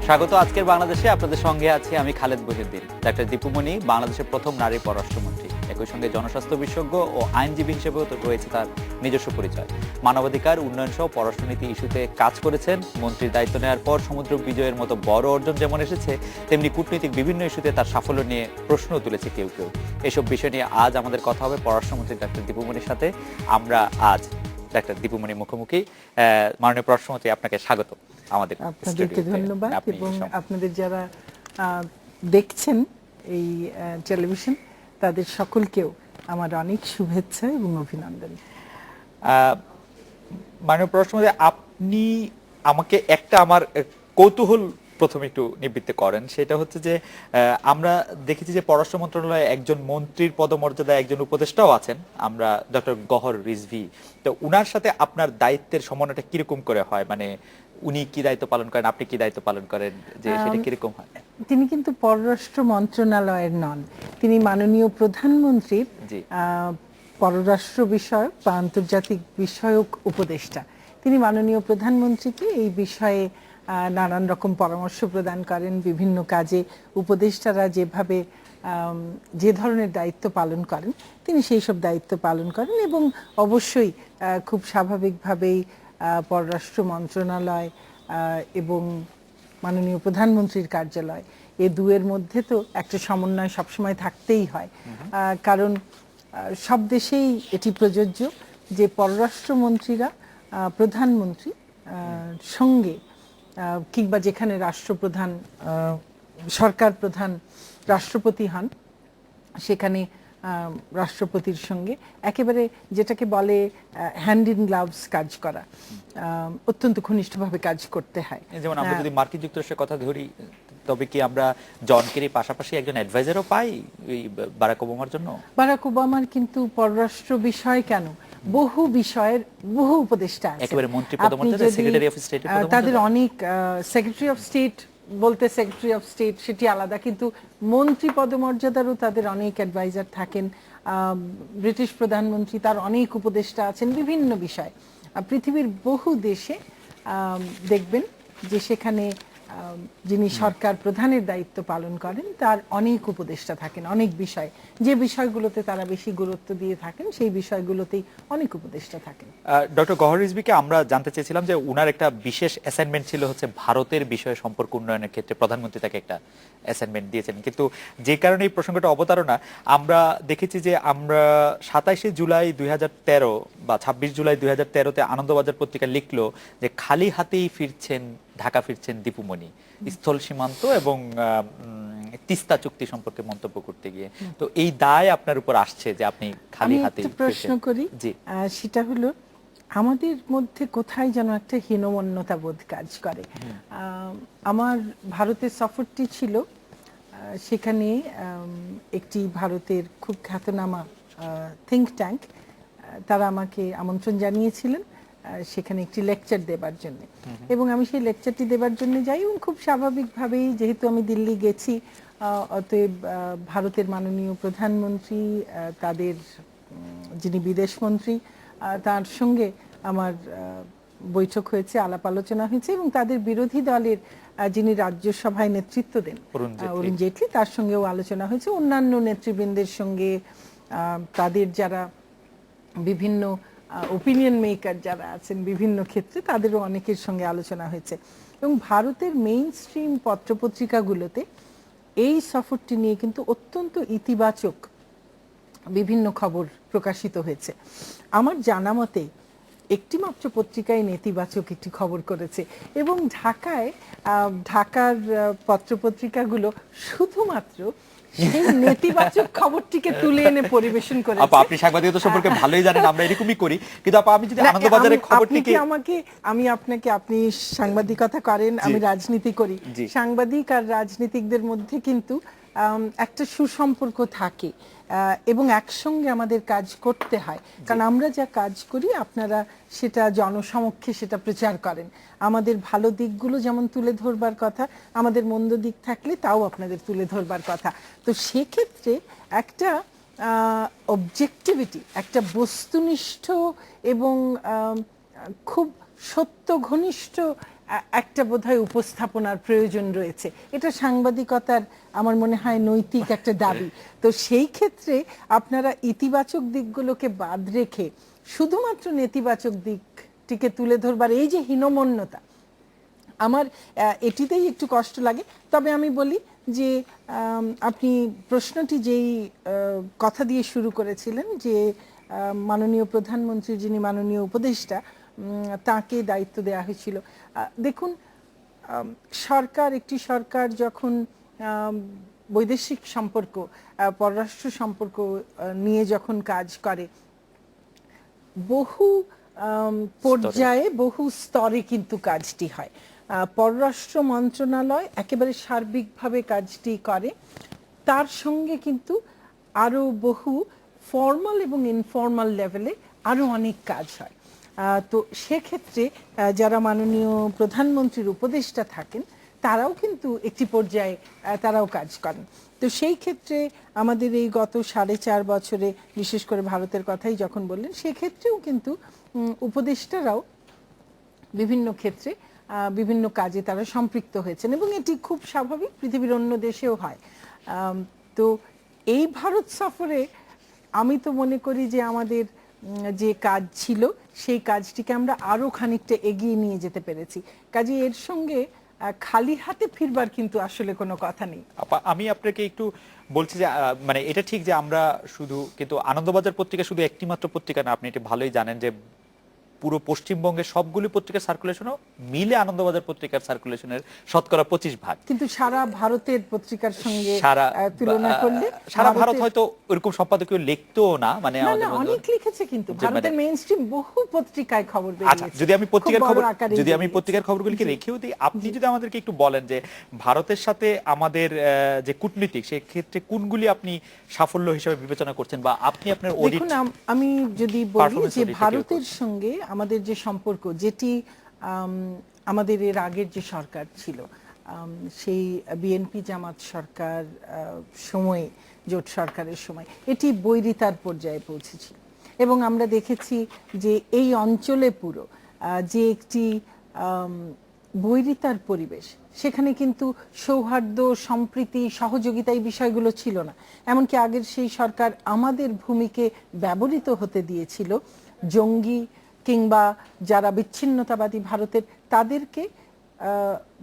স্বাগত আজকের বাংলাদেশে। আপনাদের সঙ্গে আছি আমি খালেদ বহিউদ্দিন। ডাক্তার দীপুমণি বাংলাদেশের প্রথম নারী পররাষ্ট্রমন্ত্রী, একই সঙ্গে জনস্বাস্থ্য বিশেষজ্ঞ ও আইনজীবী হিসেবেও তো রয়েছে তার নিজস্ব পরিচয়। মানবাধিকার, উন্নয়ন সহ পররাষ্ট্রনীতি ইস্যুতে কাজ করেছেন। মন্ত্রীর দায়িত্ব নেওয়ার পর সমুদ্র বিজয়ের মতো বড় অর্জন যেমন এসেছে, তেমনি কূটনৈতিক বিভিন্ন ইস্যুতে তার সাফল্য নিয়ে প্রশ্নও তুলেছে কেউ কেউ। এসব বিষয় নিয়ে আজ আমাদের কথা হবে পররাষ্ট্রমন্ত্রী ডাক্তার দীপুমণির সাথে। আমরা আজ ডাক্তার দীপুমণির মুখোমুখি। মাননীয় পররাষ্ট্রমন্ত্রী, আপনাকে স্বাগত আমাদের। আপনাদেরকে ধন্যবাদ এবং আপনাদের যারা দেখছেন এই টেলিভিশন তাদের সকলকেও আমার অনেক শুভেচ্ছা এবং অভিনন্দন। মাননীয় পররাষ্ট্রমন্ত্রী, আপনি আমাকে একটা আমার কৌতূহল প্রথমে একটু নিবৃত্ত করেন। সেটা হচ্ছে যে আমরা দেখেছি যে পররাষ্ট্র মন্ত্রণালয়ে একজন মন্ত্রীর পদমর্যাদায় একজন উপদেষ্টাও আছেন, আমরা ডক্টর গহর রিজভী। তো উনার সাথে আপনার দায়িত্বের সমন্বয়টা কিরকম করে হয়? মানে উনি কি দায়িত্ব পালন করেন, আপনি কি দায়িত্ব পালন করেন, যে সেটা কিরকম হয়? তিনি কিন্তু পররাষ্ট্র মন্ত্রণালয়ের নন, তিনি মাননীয় প্রধানমন্ত্রীর পররাষ্ট্র বিষয়ক বা আন্তর্জাতিক বিষয়ক উপদেষ্টা। তিনি মাননীয় প্রধানমন্ত্রীকে এই বিষয়ে নানান রকম পরামর্শ প্রদান করেন। বিভিন্ন কাজে উপদেষ্টারা যেভাবে যে ধরনের দায়িত্ব পালন করেন তিনি সেই সব দায়িত্ব পালন করেন এবং অবশ্যই খুব স্বাভাবিকভাবেই পররাষ্ট্র মন্ত্রণালয় এবং মাননীয় প্রধানমন্ত্রীর কার্যালয়, এ দুয়ের মধ্যে তো একটা সমন্বয় সবসময় থাকতেই হয়। কারণ সব দেশেই এটি প্রযোজ্য যে পররাষ্ট্রমন্ত্রীরা প্রধানমন্ত্রী সঙ্গে কিংবা যেখানে রাষ্ট্রপ্রধান, সরকার প্রধান রাষ্ট্রপতি হন, সেখানে রাষ্ট্রপতির সঙ্গে একেবারে যেটাকে বলে হ্যান্ড ইন গ্লাভস কাজ করা, অত্যন্ত ঘনিষ্ঠভাবে কাজ করতে হয়। যেমন আমরা যদি মার্কিন যুক্তরাষ্ট্রের কথা ধরি, তবে কি আমরা জন কেরি পাশাপাশি একজন অ্যাডভাইজারও পাই বারাক ওবামার জন্য? বারাক ওবামার কিন্তু পররাষ্ট্র বিষয় কেন, বহু বিষয়ের বহু উপদেষ্টা আছে। একেবারে মন্ত্রী পদমর্যাদা, সেক্রেটারি অফ স্টেট তাদের অনেক, সেক্রেটারি অফ স্টেট বলতে সেক্রেটারি অফ স্টেট সেটি আলাদা, কিন্তু মন্ত্রী পদমর্যাদারও তাদের অনেক অ্যাডভাইজার থাকেন। ব্রিটিশ প্রধানমন্ত্রী, তার অনেক উপদেষ্টা আছেন বিভিন্ন বিষয়। পৃথিবীর বহু দেশে দেখবেন যে সেখানে যিনি সরকার প্রধানের দায়িত্ব পালন করেন তার অনেক উপদেষ্টা থাকেন অনেক বিষয়, যে বিষয়গুলোতে তারা বেশি গুরুত্ব দিয়ে থাকেন সেই বিষয়গুলোতেই অনেক উপদেষ্টা থাকেন। ডক্টর গহর রিজভীকে আমরা জানতে চেয়েছিলাম যে উনার একটা বিশেষ অ্যাসাইনমেন্ট ছিল হচ্ছে ভারতের বিষয়ে সম্পর্ক উন্নয়নের ক্ষেত্রে প্রধানমন্ত্রী তাকে একটা অ্যাসাইনমেন্ট দিয়েছেন, কিন্তু যে কারণে এই প্রসঙ্গটা অবতারণা, আমরা দেখেছি যে আমরা 27শে জুলাই 2013 বা 26 জুলাই 2013-তে আনন্দবাজার পত্রিকা লিখলো যে খালি হাতেই ঢাকা ফিরছেন দীপুমণি স্থল সীমান্ত এবং তিস্তা চুক্তি সম্পর্কে মন্তব্য করতে গিয়ে। তো এই দায় আপনার উপর আসছে যে আপনি খালি হাতে প্রশ্ন করি, সেটা হলো আমাদের মধ্যে কোথায় যেন একটা হীনমন্যতা বোধ কাজ করে। আমার ভারতের সফরটি ছিল, সেখানে একটি ভারতের খুব খ্যাতনামা থিঙ্ক ট্যাঙ্ক তারা আমাকে আমন্ত্রণ জানিয়েছিলেন সেখানে একটি লেকচার দেবার জন্য, এবং আমি সেই লেকচারটি দেবার জন্য যাই এবং খুব স্বাভাবিকভাবেই যেহেতু আমি দিল্লি গেছি, অতএব ভারতের মাননীয় প্রধানমন্ত্রী, তাদের যিনি বিদেশমন্ত্রী, তার সঙ্গে আমার বৈঠক হয়েছে, আলাপ আলোচনা হয়েছে এবং তাদের বিরোধী দলের যিনি রাজ্যসভায় নেতৃত্ব দেন অরুণ জেটলি, তার সঙ্গেও আলোচনা হয়েছে। অন্যান্য নেতৃবৃন্দের সঙ্গে, তাদের যারা বিভিন্ন ওপিনিয়ন মেকার যারা আছেন বিভিন্ন ক্ষেত্রে, তাদেরও অনেকের সঙ্গে আলোচনা হয়েছে এবং ভারতের মেইন স্ট্রিম পত্রপত্রিকাগুলোতে এই সফরটি নিয়ে কিন্তু অত্যন্ত ইতিবাচক বিভিন্ন খবর প্রকাশিত হয়েছে। আমার জানা মতে একটি মাত্র পত্রিকায় নেতিবাচক একটি খবর করেছে এবং ঢাকার পত্রপত্রিকাগুলো শুধুমাত্র সেই নেতিবাচক খবরটিকে তুলে এনে পরিবেশন করেছে। আপনি সাংবাদিকতা সম্পর্কে ভালোই জানেন, আমরা এরকমই করি, কিন্তু আমি যদি আনন্দবাজারের খবরটিকে আমি আপনাকে, আপনি সাংবাদিকতা করেন, আমি রাজনীতি করি, সাংবাদিক আর রাজনীতিকদের মধ্যে কিন্তু একটা সুসম্পর্ক থাকে এবং একসঙ্গে আমাদের কাজ করতে হয়, কারণ আমরা যা কাজ করি আপনারা সেটা জনসমক্ষে সেটা প্রচার করেন। আমাদের ভালো দিকগুলো যেমন তুলে ধরবার কথা, আমাদের মন্দ দিক থাকলে তাও আপনাদের তুলে ধরবার কথা। তো সেক্ষেত্রে একটা অবজেক্টিভিটি, একটা বস্তুনিষ্ঠ এবং খুব সত্য ঘনিষ্ঠ একটা বোধহয় উপস্থাপনার প্রয়োজন রয়েছে। এটা সাংবাদিকতার আমার মনে হয় নৈতিক একটা দাবি। তো সেই ক্ষেত্রে আপনারা ইতিবাচক দিকগুলোকে বাদ রেখে শুধুমাত্র নেতিবাচক দিকটিকে তুলে ধরবার এই যে হীনমন্যতা, আমার এটিতেই একটু কষ্ট লাগে। তবে আমি বলি যে আপনি প্রশ্নটি যেই কথা দিয়ে শুরু করেছিলেন যে মাননীয় প্রধানমন্ত্রী যিনি মাননীয় উপদেষ্টা তাকে দায়িত্ব দেওয়া হয়েছিল। দেখুন, একটি সরকার যখন বৈদেশিক সম্পর্ক, পররাষ্ট্র সম্পর্ক নিয়ে যখন কাজ করে, বহু পর্যায়ে বহু স্তরে কিন্তু কাজটি হয়। পররাষ্ট্র মন্ত্রণালয় একেবারে সার্বিকভাবে কাজটি করে, তার সঙ্গে কিন্তু আরো বহু ফর্মাল এবং ইনফর্মাল লেভেলে আরো অনেক কাজ হয়। তো সেক্ষেত্রে যারা মাননীয় প্রধানমন্ত্রীর উপদেষ্টা থাকেন তারাও কিন্তু একটি পর্যায়ে তারাও কাজ করেন। তো সেই ক্ষেত্রে আমাদের এই গত 4.5 বছরে, বিশেষ করে ভারতের কথাই যখন বললেন, সেক্ষেত্রেও কিন্তু উপদেষ্টারাও বিভিন্ন ক্ষেত্রে বিভিন্ন কাজে তারা সম্পৃক্ত হয়েছেন এবং এটি খুব স্বাভাবিক, পৃথিবীর অন্য দেশেও হয়। তো এই ভারত সফরে আমি তো মনে করি যে আমাদের যে কাজ ছিল সেই কাজটিকে আমরা আরো খানিকটা এগিয়ে নিয়ে যেতে পেরেছি। কাজে এর সঙ্গে খালি হাতে ফিরবার কিন্তু আসলে কোনো কথা নেই। আমি আপনাকে একটু বলছি যে মানে এটা ঠিক যে আমরা শুধু কিন্তু আনন্দবাজার পত্রিকা শুধু একটি মাত্র পত্রিকা না, আপনি এটা ভালোই জানেন যে পুরো পশ্চিমবঙ্গের সবগুলি পত্রিকার সার্কুলেশনও মিলে আনন্দবাজার পত্রিকার সার্কুলেশনের 25%। কিন্তু সারা ভারতের পত্রিকার সঙ্গে তুলনা করলে সারা ভারত হয়তো ওরকম সম্পাদকীয় লিখতো না, মানে অনেক লিখেছে, কিন্তু ভারতের মেইনস্ট্রিম বহু পত্রিকায় খবর বেরিয়েছে। আচ্ছা, যদি আমি পত্রিকার খবরগুলোকে রেখেও দিই, আপনি যদি আমাদেরকে একটু বলেন যে ভারতের সাথে আমাদের যে কূটনীতিক, সেই ক্ষেত্রে কোনগুলি আপনি সাফল্য হিসেবে বিবেচনা করছেন বা আপনি আপনার অডিট। দেখুন, আমি যদি বলি যে ভারতের সঙ্গে আমাদের যে সম্পর্ক, যেটি আমাদের এর আগের যে সরকার ছিল, সেই বিএনপি জামাত সরকার সময়ে, জোট সরকারের সময়, এটি বৈরিতার পর্যায়ে পৌঁছেছিল এবং আমরা দেখেছি যে এই অঞ্চলে পুরো যে একটি বৈরিতার পরিবেশ, সেখানে কিন্তু সৌহার্দ্য, সম্প্রীতি, সহযোগিতা এই বিষয়গুলো ছিল না। এমনকি আগের সেই সরকার আমাদের ভূমিকে ব্যবহৃত হতে দিয়েছিল জঙ্গি কিংবা যারা বিচ্ছিন্নতাবাদী ভারতের, তাদেরকে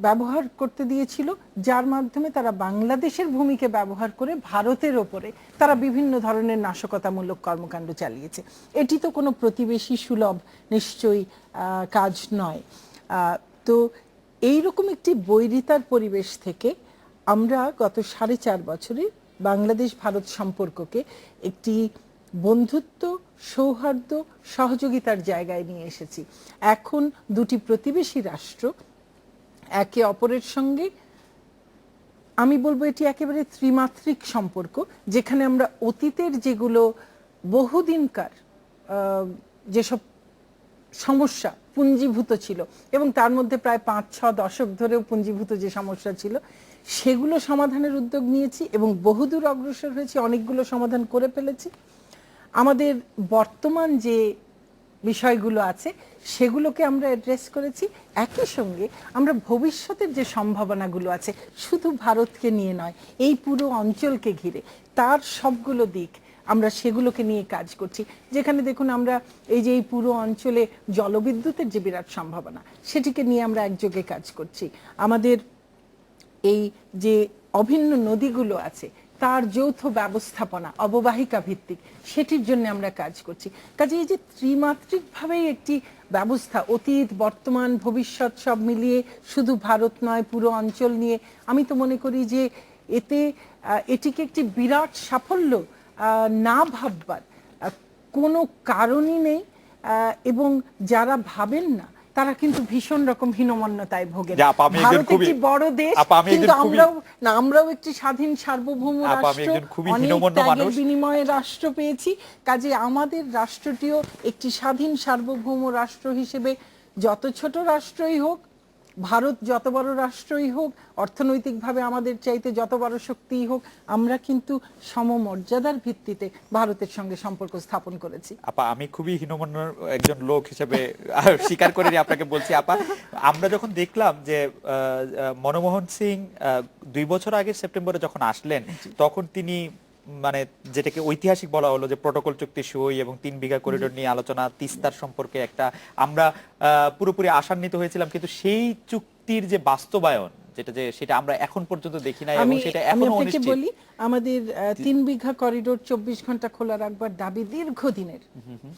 ব্যবহার করতে দিয়েছিল, যার মাধ্যমে তারা বাংলাদেশের ভূমিকে ব্যবহার করে ভারতের ওপরে তারা বিভিন্ন ধরনের নাশকতামূলক কর্মকাণ্ড চালিয়েছে। এটি তো কোনো প্রতিবেশী সুলভ নিশ্চয়ই কাজ নয়। তো এইরকম একটি বৈরিতার পরিবেশ থেকে আমরা গত 4.5 বছরে বাংলাদেশ ভারত সম্পর্ককে একটি বন্ধুত্ব, সৌহার্দ্য, সহযোগিতার জায়গায় নিয়ে এসেছি। এখন দুটি প্রতিবেশী রাষ্ট্র একে অপরের সঙ্গে, আমি বলবো এটি একেবারে ত্রিমাত্রিক সম্পর্ক, যেখানে আমরা অতীতের যেগুলো বহুদিনকার যেসব সমস্যা পুঞ্জীভূত ছিল এবং তার মধ্যে প্রায় 5-6 দশক ধরেও পুঞ্জীভূত যে সমস্যা ছিল, সেগুলো সমাধানের উদ্যোগ নিয়েছি এবং বহুদূর অগ্রসর হয়েছি, অনেকগুলো সমাধান করে ফেলেছি। আমাদের বর্তমান যে বিষয়গুলো আছে সেগুলোকে আমরা অ্যাড্রেস করেছি। একই সঙ্গে আমরা ভবিষ্যতের যে সম্ভাবনাগুলো আছে, শুধু ভারতকে নিয়ে নয়, এই পুরো অঞ্চলকে ঘিরে, তার সবগুলো দিক আমরা সেগুলোকে নিয়ে কাজ করছি। যেখানে দেখুন, আমরা এই যে এই পুরো অঞ্চলে জলবিদ্যুতের যে বিরাট সম্ভাবনা, সেটিকে নিয়ে আমরা একযোগে কাজ করছি। আমাদের এই যে অভিন্ন নদীগুলো আছে তার যৌথ ব্যবস্থাপনা, অববাহিকা ভিত্তিক, সেটির জন্য আমরা কাজ করছি। কাজে এই যে ত্রিমাত্রিকভাবে একটি ব্যবস্থা, অতীত, বর্তমান, ভবিষ্যৎ সব মিলিয়ে, শুধু ভারত নয়, পুরো অঞ্চল নিয়ে, আমি তো মনে করি যে এটিকে একটি বিরাট সাফল্য না ভাববার কোনো কারণই নেই। এবং যারা ভাবেন না তারা কিন্তু ভীষণ রকম হীনমন্যতায় ভোগে। ভারত একটি বড় দেশ, কিন্তু আমরাও একটি স্বাধীন সার্বভৌম রাষ্ট্র, অনেক ত্যাগের বিনিময়ে রাষ্ট্র পেয়েছি। কাজে আমাদের রাষ্ট্রটিও একটি স্বাধীন সার্বভৌম রাষ্ট্র হিসেবে, যত ছোট রাষ্ট্রই হোক, ভারত যত বড় রাষ্ট্রই হোক, অর্থনৈতিকভাবে আমাদের চাইতে যত বড় শক্তিই হোক, আমরা কিন্তু সমমর্যাদার ভিত্তিতে ভারতের সঙ্গে সম্পর্ক স্থাপন করেছি। আপা, আমি খুবই হীনমন্য একজন লোক হিসেবে স্বীকার করে আপনাকে বলছি আপা, আমরা যখন দেখলাম যে মনমোহন সিং 2 বছর আগে সেপ্টেম্বরে যখন আসলেন, তখন তিনি মানে যেটাকে ঐতিহাসিক বলা হলো যে প্রটোকল চুক্তি সই এবং 3 বিঘা করিডোর নিয়ে আলোচনা, তিস্তার সম্পর্কে একটা আমরা পুরোপুরি আশান্বিত হয়েছিলাম, কিন্তু সেই চুক্তির যে বাস্তবায়ন সেটা আমরা এখন পর্যন্ত দেখি নাই এবং সেটা আমি এখনো আপনাকে অনিশ্চিত। বলি, আমাদের 3 বিঘা করিডোর 24 ঘন্টা খোলা রাখবার দাবি দীর্ঘদিনের,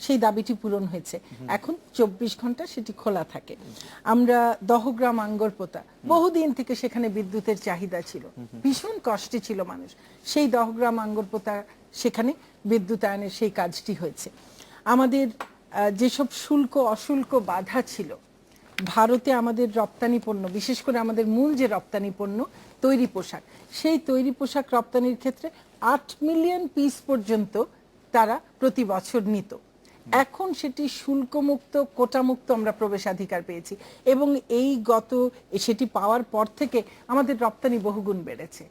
সেই দাবিটি পূরণ হয়েছে। এখন 24 ঘন্টা সেটি খোলা থাকে। আমরা দহগ্রাম আঙ্গরপোতা, বহুদিন থেকে সেখানে বিদ্যুতের চাহিদা ছিল, ভীষণ কষ্টে ছিল মানুষ, সেই দহগ্রাম আঙ্গরপোতা সেখানে বিদ্যুতায়নের সেই কাজটি হয়েছে। আমাদের যেসব শুল্ক অশুল্ক বাধা ছিল, ভারতে আমাদের রপ্তানি পণ্য, বিশেষ করে আমাদের মূল যে রপ্তানি পণ্য তৈরি পোশাক, সেই তৈরি পোশাক রপ্তানির ক্ষেত্রে 8 মিলিয়ন পিস পর্যন্ত তারা প্রতি বছর নিত। এখন সেটি শুল্কমুক্ত, কোটামুক্ত আমরা প্রবেশাধিকার পেয়েছি, এবং সেটি পাওয়ার পর থেকে আমাদের রপ্তানি বহুগুণ বেড়েছে।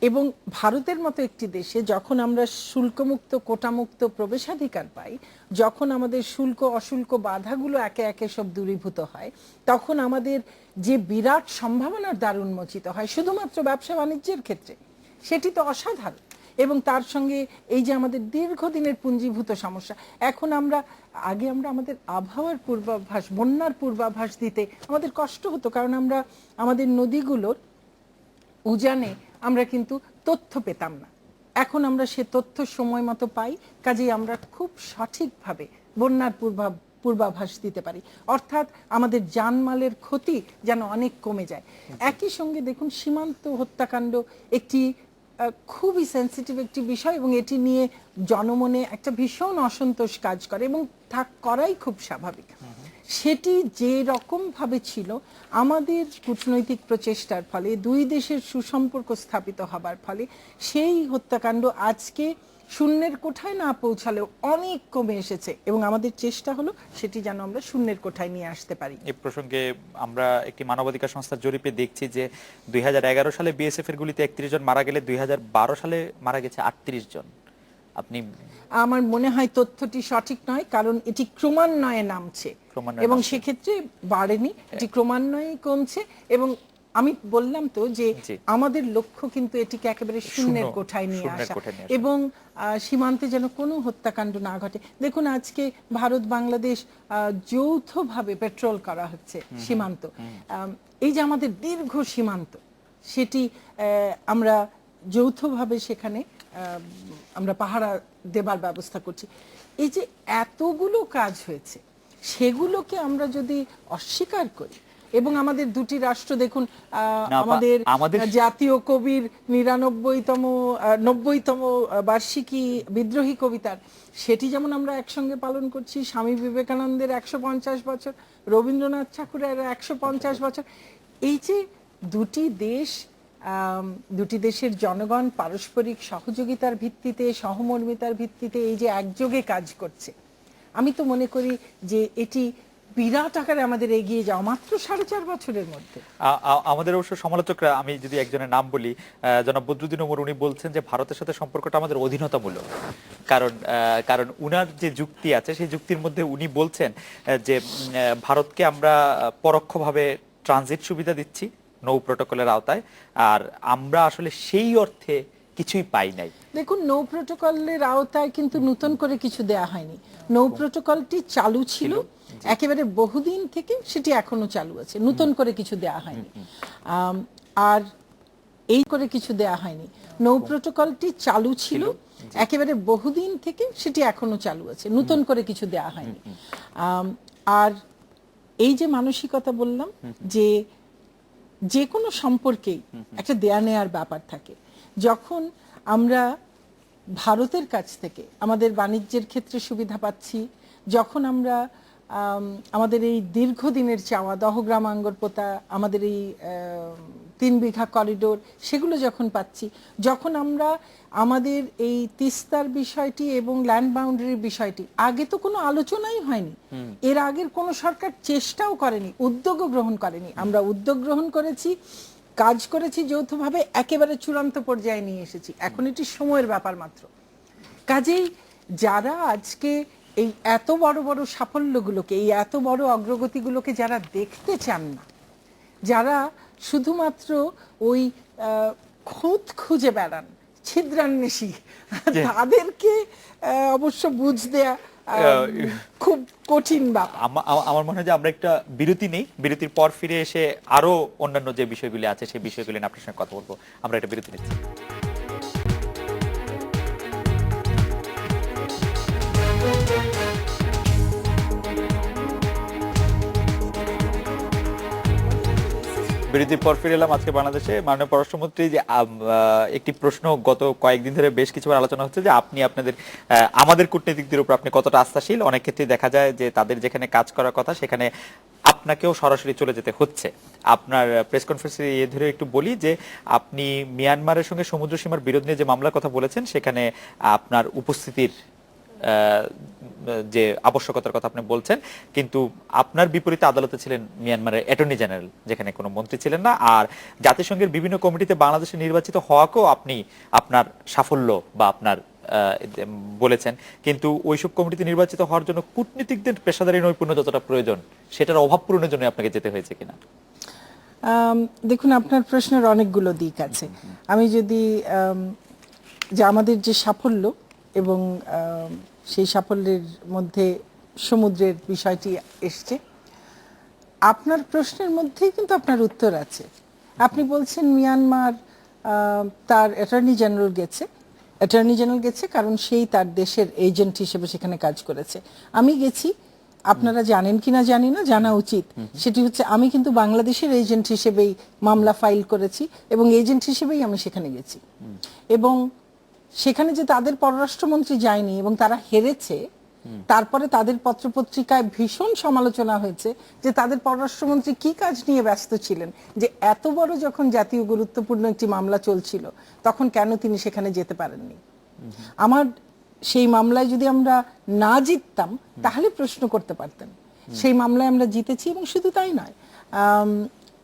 এবং ভারতের মতো একটি দেশে যখন আমরা শুল্কমুক্ত, কোটামুক্ত প্রবেশাধিকার পাই, যখন আমাদের শুল্ক অশুল্ক বাধাগুলো একে একে সব দূরীভূত হয়, তখন আমাদের যে বিরাট সম্ভাবনার দ্বার উন্মোচিত হয় শুধুমাত্র ব্যবসা বাণিজ্যের ক্ষেত্রে, সেটি তো অসাধারণ। এবং তার সঙ্গে এই যে আমাদের দীর্ঘদিনের পুঞ্জীভূত সমস্যা, এখন আগে আমরা আমাদের আবহাওয়ার পূর্বাভাস, বন্যার পূর্বাভাস দিতে আমাদের কষ্ট হতো, কারণ আমরা আমাদের নদীগুলোর উজানে আমরা কিন্তু তথ্য পেতাম না। এখন আমরা সে তথ্য সময় মতো পাই, কাজেই আমরা খুব সঠিকভাবে বন্যার পূর্বাভাস দিতে পারি, অর্থাৎ আমাদের জানমালের ক্ষতি যেন অনেক কমে যায়। একই সঙ্গে দেখুন, সীমান্ত হত্যাকাণ্ড একটি খুবই সেন্সিটিভ একটি বিষয়, এবং এটি নিয়ে জনমনে একটা ভীষণ অসন্তোষ কাজ করে, এবং তা করাই খুব স্বাভাবিক। সেটি যে রকম ভাবে ছিল, আমাদের কূটনৈতিক প্রচেষ্টার ফলে, দুই দেশের সুসম্পর্ক স্থাপিত হবার ফলে সেই হত্যাকাণ্ড আজকে শূন্যের কোঠায় না পৌঁছালেও অনেক কমে এসেছে, এবং আমাদের চেষ্টা হলো সেটি যেন আমরা শূন্যের কোঠায় নিয়ে আসতে পারি। এই প্রসঙ্গে আমরা একটি মানবাধিকার সংস্থার জরিপে দেখছি যে 2011 সালে বিএসএফ এর গুলিতে 31 জন মারা গেলে 2012 সালে মারা গেছে 38 জন। আমার মনে হয় তথ্যটি সঠিক নয়, কারণ এটি ক্রমান্বয়ে নামছে, এবং সেক্ষেত্রে বাড়েনি, এটি ক্রমান্বয়ে কমছে। এবং আমি বললাম তো যে আমাদের লক্ষ্য কিন্তু এটিকে একেবারে শূন্যের কোঠায় নিয়ে আসা, এবং সীমান্তে যেন কোনো হত্যাকাণ্ড না ঘটে। দেখুন, আজকে ভারত বাংলাদেশ যৌথভাবে পেট্রোল করা হচ্ছে সীমান্ত। এই যে আমাদের দীর্ঘ সীমান্ত, সেটি আমরা যৌথভাবে সেখানে আমরা পাহারা দেবার ব্যবস্থা করছি। এই যে এতগুলো কাজ হয়েছে, সেগুলোকে আমরা যদি অস্বীকার করি, এবং আমাদের দুটি রাষ্ট্র দেখুন, আমাদের জাতীয় কবির 90তম বার্ষিকী বিদ্রোহী কবিতার, সেটি যেমন আমরা একসঙ্গে পালন করছি, স্বামী বিবেকানন্দের 150 বছর, রবীন্দ্রনাথ ঠাকুরের 150 বছর। এই যে দুটি দেশের জনগণ পারস্পরিক সহযোগিতার ভিত্তিতে, সহমর্মিতার ভিত্তিতে এই যে একযোগে কাজ করছে, আমি তো মনে করি যে এটি বিরাট আকারে আমাদের এগিয়ে যাওয়া মাত্র 4.5 বছরের মধ্যে। আমাদের অবশ্য সমালোচকরা, আমি যদি একজনের নাম বলি, জনাব বদরুদ্দিন ওমর, উনি বলছেন যে ভারতের সাথে সম্পর্কটা আমাদের অধীনতামূলক, কারণ উনার যে যুক্তি আছে সেই যুক্তির মধ্যে উনি বলছেন যে ভারতকে আমরা পরোক্ষভাবে ট্রানজিট সুবিধা দিচ্ছি নৌ প্রটোকলের আওতায়, আর আমরা আসলে সেই অর্থে কিছুই পাই নাই। দেখুন, নৌ প্রটোকলের আওতায় কিন্তু নতুন করে কিছু দেয়া হয়নি। নৌ প্রটোকলটি চালু ছিল একেবারে বহুদিন থেকে, সেটি এখনো চালু আছে, নতুন করে কিছু দেয়া হয়নি। আর এই করে কিছু দেয়া হয়নি, নৌ প্রটোকলটি চালু ছিল একেবারে বহুদিন থেকে, সেটি এখনো চালু আছে, নতুন করে কিছু দেয়া হয়নি। আর এই যে মানসিকতা বললাম, যে কোনো সম্পর্কেই একটা দেয়া নেয়ার ব্যাপার থাকে। যখন আমরা ভারতের কাছ থেকে আমাদের বাণিজ্যের ক্ষেত্রে সুবিধা পাচ্ছি, যখন আমরা আমাদের এই দীর্ঘদিনের চাওয়া দহগ্রাম আঙ্গরপোতা, আমাদের এই 3 বিঘা করিডোর, সেগুলো যখন পাচ্ছি, যখন আমরা আমাদের এই তিস্তার বিষয়টি এবং ল্যান্ড বাউন্ডারির বিষয়টি আগে তো কোনো আলোচনাই হয়নি, এর আগের কোনো সরকার চেষ্টাও করেনি, উদ্যোগও গ্রহণ করেনি। আমরা উদ্যোগ গ্রহণ করেছি, কাজ করেছি যৌথভাবে, একেবারে চূড়ান্ত পর্যায়ে নিয়ে এসেছি। এখন এটি সময়ের ব্যাপার মাত্র। কাজেই যারা আজকে এই এত বড় বড় সাফল্যগুলোকে, এই এত বড় অগ্রগতিগুলোকে যারা দেখতে চান না, যারা শুধুমাত্র ওই খুঁত খুঁজে বেড়ান, ছিদ্রান্বেষী, তাদেরকে অবশ্য বুঝ দেয়া খুব কঠিন ব্যাপার। আমার মনে হয় যে আমরা একটা বিরতি নেই, বিরতির পর ফিরে এসে আরো অন্যান্য যে বিষয়গুলি আছে সেই বিষয়গুলি নিয়ে আপনার সঙ্গে কথা বলবো। আমরা একটা বিরতি নিচ্ছি। বিরতির পর ফিরে এলাম। আজকে বাংলাদেশে মাননীয় পররাষ্ট্রমন্ত্রী যে একটি প্রশ্ন গত কয়েকদিন ধরে বেশ কিছুবার আলোচনা হচ্ছে যে আপনি আপনাদের আমাদের কূটনীতিকদের উপর আপনি কতটা আস্থাশীল। অনেক ক্ষেত্রে দেখা যায় যে তাদের যেখানে কাজ করার কথা সেখানে আপনাকেও সরাসরি চলে যেতে হচ্ছে। আপনার প্রেস কনফারেন্সে এ ধরে একটু বলি যে আপনি মিয়ানমারের সঙ্গে সমুদ্র সীমার বিরোধ নিয়ে যে মামলার কথা বলেছেন সেখানে আপনার উপস্থিতির যে আবশ্যকতার কথা আপনি বলছেন, কিন্তু আপনার বিপরীতে আদালতে ছিলেন মিয়ানমারের অ্যাটর্নি জেনারেল, যেখানে কোনো মন্ত্রী ছিলেন না। আর জাতিসংঘের বিভিন্ন কমিটিতে বাংলাদেশে নির্বাচিত হওয়াকেও আপনি আপনার সাফল্য বা আপনার বলেছেন, কিন্তু ওইসব কমিটিতে নির্বাচিত হওয়ার জন্য কূটনীতিকদের পেশাদারী নৈপুণ্য যতটা প্রয়োজন সেটার অভাব পূরণের জন্য আপনাকে যেতে হয়েছে কিনা? দেখুন, আপনার প্রশ্নের অনেকগুলো দিক আছে। আমি যদি যে আমাদের যে সাফল্য এবং সেই সাফল্যের মধ্যে সমুদ্রের বিষয়টি এসছে, আপনার প্রশ্নের মধ্যেই কিন্তু আপনার উত্তর আছে। আপনি বলছেন মিয়ানমার তার অ্যাটর্নি জেনারেল গেছে কারণ সেই তার দেশের এজেন্ট হিসেবে সেখানে কাজ করেছে। আমি গেছি, আপনারা জানেন কিনা জানি না, জানা উচিত। সেটি হচ্ছে আমি কিন্তু বাংলাদেশের এজেন্ট হিসেবেই মামলা ফাইল করেছি এবং এজেন্ট হিসেবেই আমি সেখানে গেছি। এবং সেখানে যে তাদের পররাষ্ট্রমন্ত্রী যায়নি এবং তারা হেরেছে, তারপরে তাদের পত্রপত্রিকায় ভীষণ সমালোচনা হয়েছে যে তাদের পররাষ্ট্রমন্ত্রী কি কাজ নিয়ে ব্যস্ত ছিলেন, যে এত বড় যখন জাতীয় গুরুত্বপূর্ণ একটি মামলা চলছিল তখন কেন তিনি সেখানে যেতে পারেননি। আমার সেই মামলায় যদি আমরা না জিততাম তাহলে প্রশ্ন করতে পারতেন। সেই মামলায় আমরা জিতেছি এবং শুধু তাই নয়,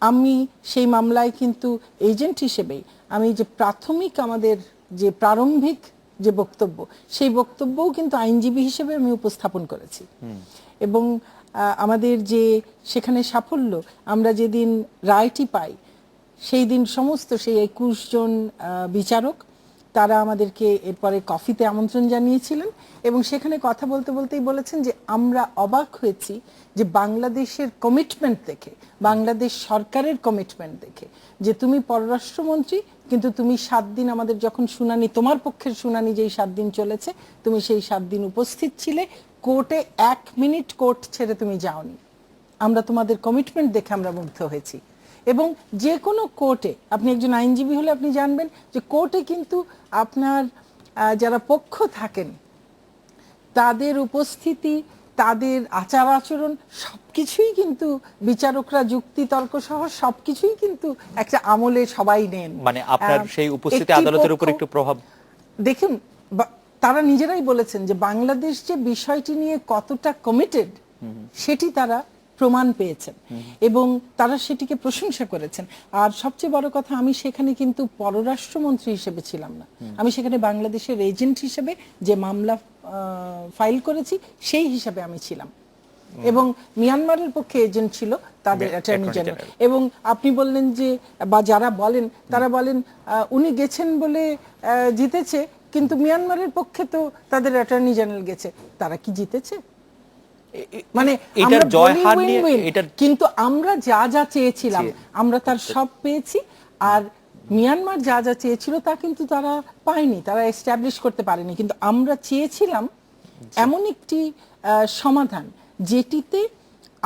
আমি সেই মামলায় কিন্তু এজেন্ট হিসেবেই আমি যে প্রাথমিক আমাদের যে প্রারম্ভিক যে বক্তব্য, সেই বক্তব্যও কিন্তু আইনজীবী হিসেবে আমি উপস্থাপন করেছি। এবং আমাদের যে সেখানে সাফল্য, আমরা যেদিন রায়টি পাই সেই দিন সমস্ত সেই 21 জন বিচারক তারা আমাদেরকে এরপরে কফিতে আমন্ত্রণ জানিয়েছিলেন এবং সেখানে কথা বলতে বলতেই বলেছেন যে আমরা অবাক হয়েছি যে বাংলাদেশের কমিটমেন্ট দেখে, বাংলাদেশ সরকারের কমিটমেন্ট দেখে, যে তুমি পররাষ্ট্রমন্ত্রী কিন্তু তুমি 7 দিন আমাদের যখন শুনানি, তোমার পক্ষের শুনানি যেই 7 দিন চলেছে, তুমি সেই 7 দিন উপস্থিত ছিলে, কোর্টে 1 মিনিট কোর্ট ছেড়ে তুমি যাওনি। আমরা তোমাদের কমিটমেন্ট দেখে আমরা মুগ্ধ হয়েছি। এবং যে কোনো কোর্টে, আপনি একজন আইনজীবী হলে আপনি জানবেন যে কোর্টে কিন্তু আপনার যারা পক্ষ থাকেন তাদের উপস্থিতি, তাদের আচার আচরণ সবকিছুই কিন্তু বিচারকরা যুক্তি তর্ক সহ সবকিছুই কিন্তু একটা আমলে সবাই নেন। মানে আপনার সেই উপস্থিতি আদালতের উপর একটু প্রভাব দেখুন, তারা নিজেরাই বলেছেন যে বাংলাদেশ যে বিষয়টি নিয়ে কতটা কমিটেড সেটি তারা প্রমাণ পেয়েছেন এবং তারা সেটিকে প্রশংসা করেছেন। আর সবচেয়ে বড় কথা, আমি সেখানে কিন্তু পররাষ্ট্রমন্ত্রী হিসেবে ছিলাম না, আমি সেখানে বাংলাদেশের এজেন্ট হিসেবে যে মামলা ফাইল করেছি সেই হিসাবে আমি ছিলাম এবং মিয়ানমারের পক্ষে এজেন্ট ছিল তাদের অ্যাটর্নি জেনারেল। এবং আপনি বললেন যে, বা যারা বলেন তারা বলেন উনি গেছেন বলে জিতেছে, কিন্তু মিয়ানমারের পক্ষে তো তাদের অ্যাটর্নি জেনারেল গেছে, তারা কি জিতেছে? মানে এটার জয় হার নিয়ে এটার, কিন্তু আমরা যা যা চেয়েছিলাম আমরা তার সব পেয়েছি। আর মিয়ানমার যা যা চেয়েছিল তা কিন্তু তারা পায়নি, তারা এস্টাবলিশ করতে পারেনি। কিন্তু আমরা চেয়েছিলাম এমন একটি সমাধান যেটিতে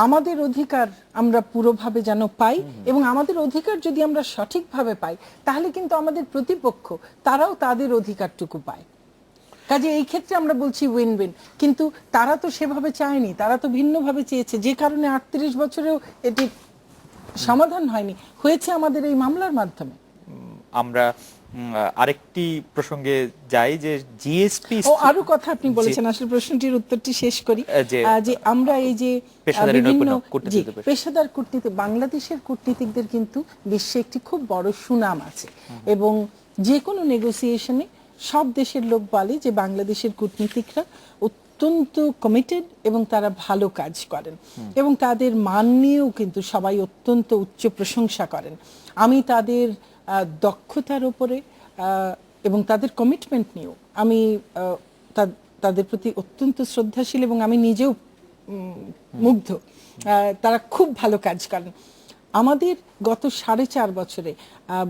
আমাদের অধিকার আমরা পুরোভাবে যেন পাই এবং আমাদের অধিকার যদি আমরা সঠিকভাবে পাই তাহলে কিন্তু আমাদের প্রতিপক্ষ তারাও তাদের অধিকারটুকু পায়। কাজে এই ক্ষেত্রে আমরা বলছি উইন উইন, কিন্তু তারা তো সেভাবে চায়নি, তারা তো ভিন্নভাবে চেয়েছে, যে কারণে 38 বছরেও এটি সমাধান হয়নি, হয়েছে আমাদের এই মামলার মাধ্যমে। আমরা আরেকটি প্রসঙ্গে যাই যে জিএসপি আরো কথা আপনি বলেছেন, আসলে প্রশ্নটির উত্তরটি শেষ করি, যে আমরা এই যে বিভিন্ন পেশাদার কূটনীতি, বাংলাদেশের কূটনীতিকদের কিন্তু বিশ্বে একটি খুব বড় সুনাম আছে, এবং যে কোনো নেগোসিয়েশনে সব দেশের লোক বলে যে বাংলাদেশের কূটনীতিকরা অত্যন্ত কমিটেড এবং তারা ভালো কাজ করেন, এবং তাদের মান নিয়েও কিন্তু সবাই অত্যন্ত উচ্চ প্রশংসা করেন। আমি তাদের দক্ষতার উপরে এবং তাদের কমিটমেন্ট নিয়েও আমি তাদের প্রতি অত্যন্ত শ্রদ্ধাশীল, এবং আমি নিজেও মুগ্ধ। তারা খুব ভালো কাজ করেন। আমাদের গত 4.5 বছরে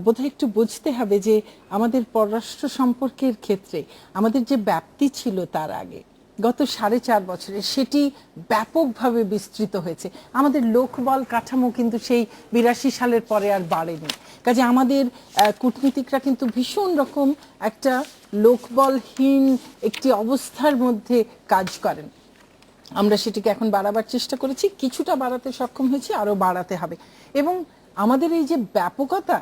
বোধহয় একটু বুঝতে হবে যে আমাদের পররাষ্ট্র সম্পর্কের ক্ষেত্রে আমাদের যে ব্যাপ্তি ছিল তার আগে গত 4.5 বছরে সেটি ব্যাপকভাবে বিস্তৃত হয়েছে। আমাদের লোকবল কাঠামো কিন্তু সেই 82 সালের পরে আর বাড়েনি। কাজে আমাদের কূটনীতিকরা কিন্তু ভীষণ রকম একটা লোকবলহীন একটি অবস্থার মধ্যে কাজ করেন। আমরা সেটিকে এখন বাড়াবার চেষ্টা করেছি, কিছুটা বাড়াতে সক্ষম হয়েছি, আরো বাড়াতে হবে। এবং আমাদের এই যে ব্যাপকতা,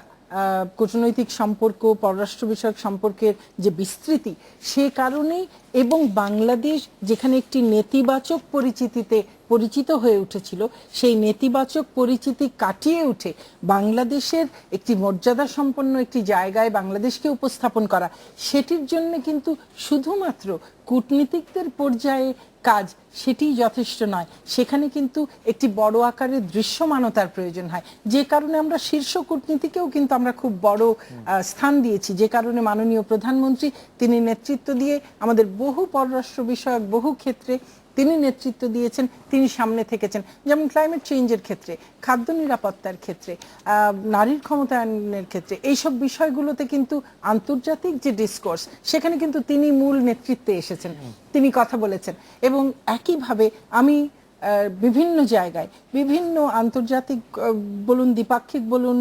কূটনৈতিক সম্পর্ক, পররাষ্ট্র বিষয়ক সম্পর্কের যে বিস্তৃতি, সে কারণেই, এবং বাংলাদেশ যেখানে একটি নেতিবাচক পরিচিতিতে পরিচিত হয়ে উঠেছিল, সেই নেতিবাচক পরিচিতি কাটিয়ে উঠে বাংলাদেশের একটি মর্যাদা সম্পন্ন একটি জায়গায় বাংলাদেশকে উপস্থাপন করা, সেটির জন্য কিন্তু শুধুমাত্র কূটনীতিকদের পর্যায়ে কাজ সেটি যথেষ্ট নয়। সেখানে কিন্তু একটি বড় আকারের দৃশ্যমানতার প্রয়োজন হয়, যে কারণে আমরা শীর্ষ কূটনীতিকেও কিন্তু আমরা খুব বড় স্থান দিয়েছি, যে কারণে মাননীয় প্রধানমন্ত্রী তিনি নেতৃত্ব দিয়ে আমাদের বহু পররাষ্ট্র বিষয়ক বহু ক্ষেত্রে তিনি নেতৃত্ব দিয়েছেন, তিনি সামনে থেকেছেন। যেমন ক্লাইমেট চেঞ্জের ক্ষেত্রে, খাদ্য নিরাপত্তার ক্ষেত্রে, নারীর ক্ষমতায়নের ক্ষেত্রে, এইসব বিষয়গুলোতে কিন্তু আন্তর্জাতিক যে ডিসকোর্স, সেখানে কিন্তু তিনি মূল নেতৃত্বে এসেছেন, তিনি কথা বলেছেন। এবং একইভাবে আমি বিভিন্ন জায়গায়, বিভিন্ন আন্তর্জাতিক বলুন, দ্বিপাক্ষিক বলুন,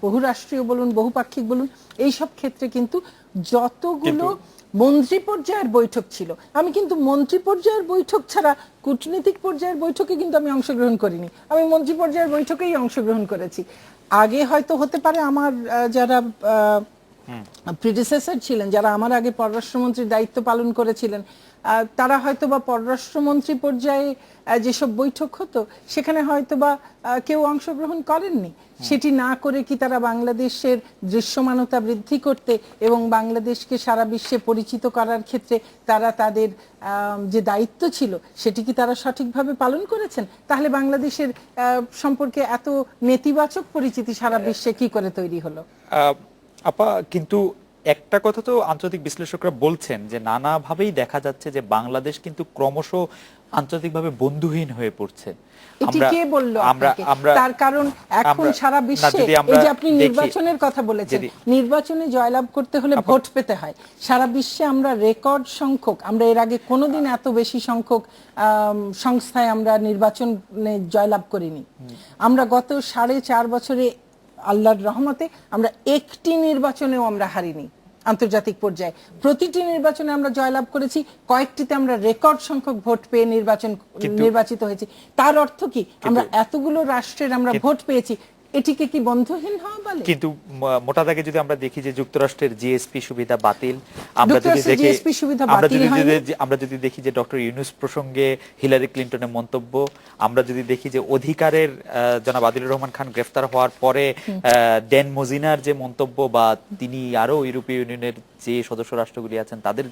বহুরাষ্ট্রীয় বলুন, বহুপাক্ষিক বলুন, এইসব ক্ষেত্রে কিন্তু যতগুলো মন্ত্রী পর্যায়ের বৈঠক ছিল, আমি কিন্তু মন্ত্রী পর্যায়ের বৈঠক ছাড়া কূটনৈতিক পর্যায়ের বৈঠকে কিন্তু আমি অংশগ্রহণ করিনি। আমি মন্ত্রী পর্যায়ের বৈঠকেই অংশগ্রহণ করেছি। আগে হয়তো হতে পারে আমার যারা প্রিডিসেসর ছিলেন, যারা আমার আগে পররাষ্ট্রমন্ত্রীর দায়িত্ব পালন করেছিলেন, তারা হয়তো বা পররাষ্ট্রমন্ত্রী পর্যায়ে যেসব বৈঠক হতো সেখানে হয়তো বা কেউ অংশগ্রহণ করেননি। সেটি না করে কি তারা বাংলাদেশের দৃশ্যমানতা বৃদ্ধি করতে এবং বাংলাদেশকে সারা বিশ্বে পরিচিত করার ক্ষেত্রে তারা তাদের যে দায়িত্ব ছিল সেটি কি তারা সঠিকভাবে পালন করেছেন? তাহলে বাংলাদেশের সম্পর্কে এত নেতিবাচক পরিচিতি সারা বিশ্বে কি করে তৈরি হলো? আপা, কিন্তু একটা কথা তো আন্তর্জাতিক বিশ্লেষকরা বলছেন যে নানাভাবেই দেখা যাচ্ছে যে বাংলাদেশ কিন্তু ক্রমশ আন্তর্জাতিকভাবে বন্ধুহীন হয়ে পড়ছে। এটি কে বলল আপনাকে? তার কারণ এখন সারা বিশ্বে, এই যে আপনি নির্বাচনের কথা বলেছেন, নির্বাচনে জয়লাভ করতে হলে ভোট পেতে হয়। সারা বিশ্বে আমরা রেকর্ড সংখ্যক, আমরা এর আগে কোনোদিন এত বেশি সংখ্যক সংস্থায় আমরা নির্বাচনে জয়লাভ করিনি। আমরা গত 4.5 বছরে আল্লাহর রহমতে আমরা একটি নির্বাচনেও আমরা হারিনি। আন্তর্জাতিক পর্যায়ে প্রতিটি নির্বাচনে আমরা জয়লাভ করেছি, কয়েকটিতে আমরা রেকর্ড সংখ্যক ভোট পেয়ে নির্বাচিত হয়েছি। তার অর্থ কি আমরা এতগুলো রাষ্ট্রের আমরা ভোট পেয়েছি, এটিকে কি বন্ধুহীন হওয়া বলে? কিন্তু মোটা দাগে যদি আমরা দেখি যে যুক্তরাষ্ট্রের জিএসপি সুবিধা বাতিল, আমরা যদি দেখি যে ডক্টর ইউনূস প্রসঙ্গে হিলারি ক্লিনটনের মন্তব্য, আমরা যদি দেখি যে অধিকারের জনাব আদিলুর রহমান খান গ্রেফতার হওয়ার পরে ড্যান মজিনার যে মন্তব্য, বা তিনি আরো ইউরোপীয় ইউনিয়নের যে সদস্য রাষ্ট্রগুলি আছেন তাদের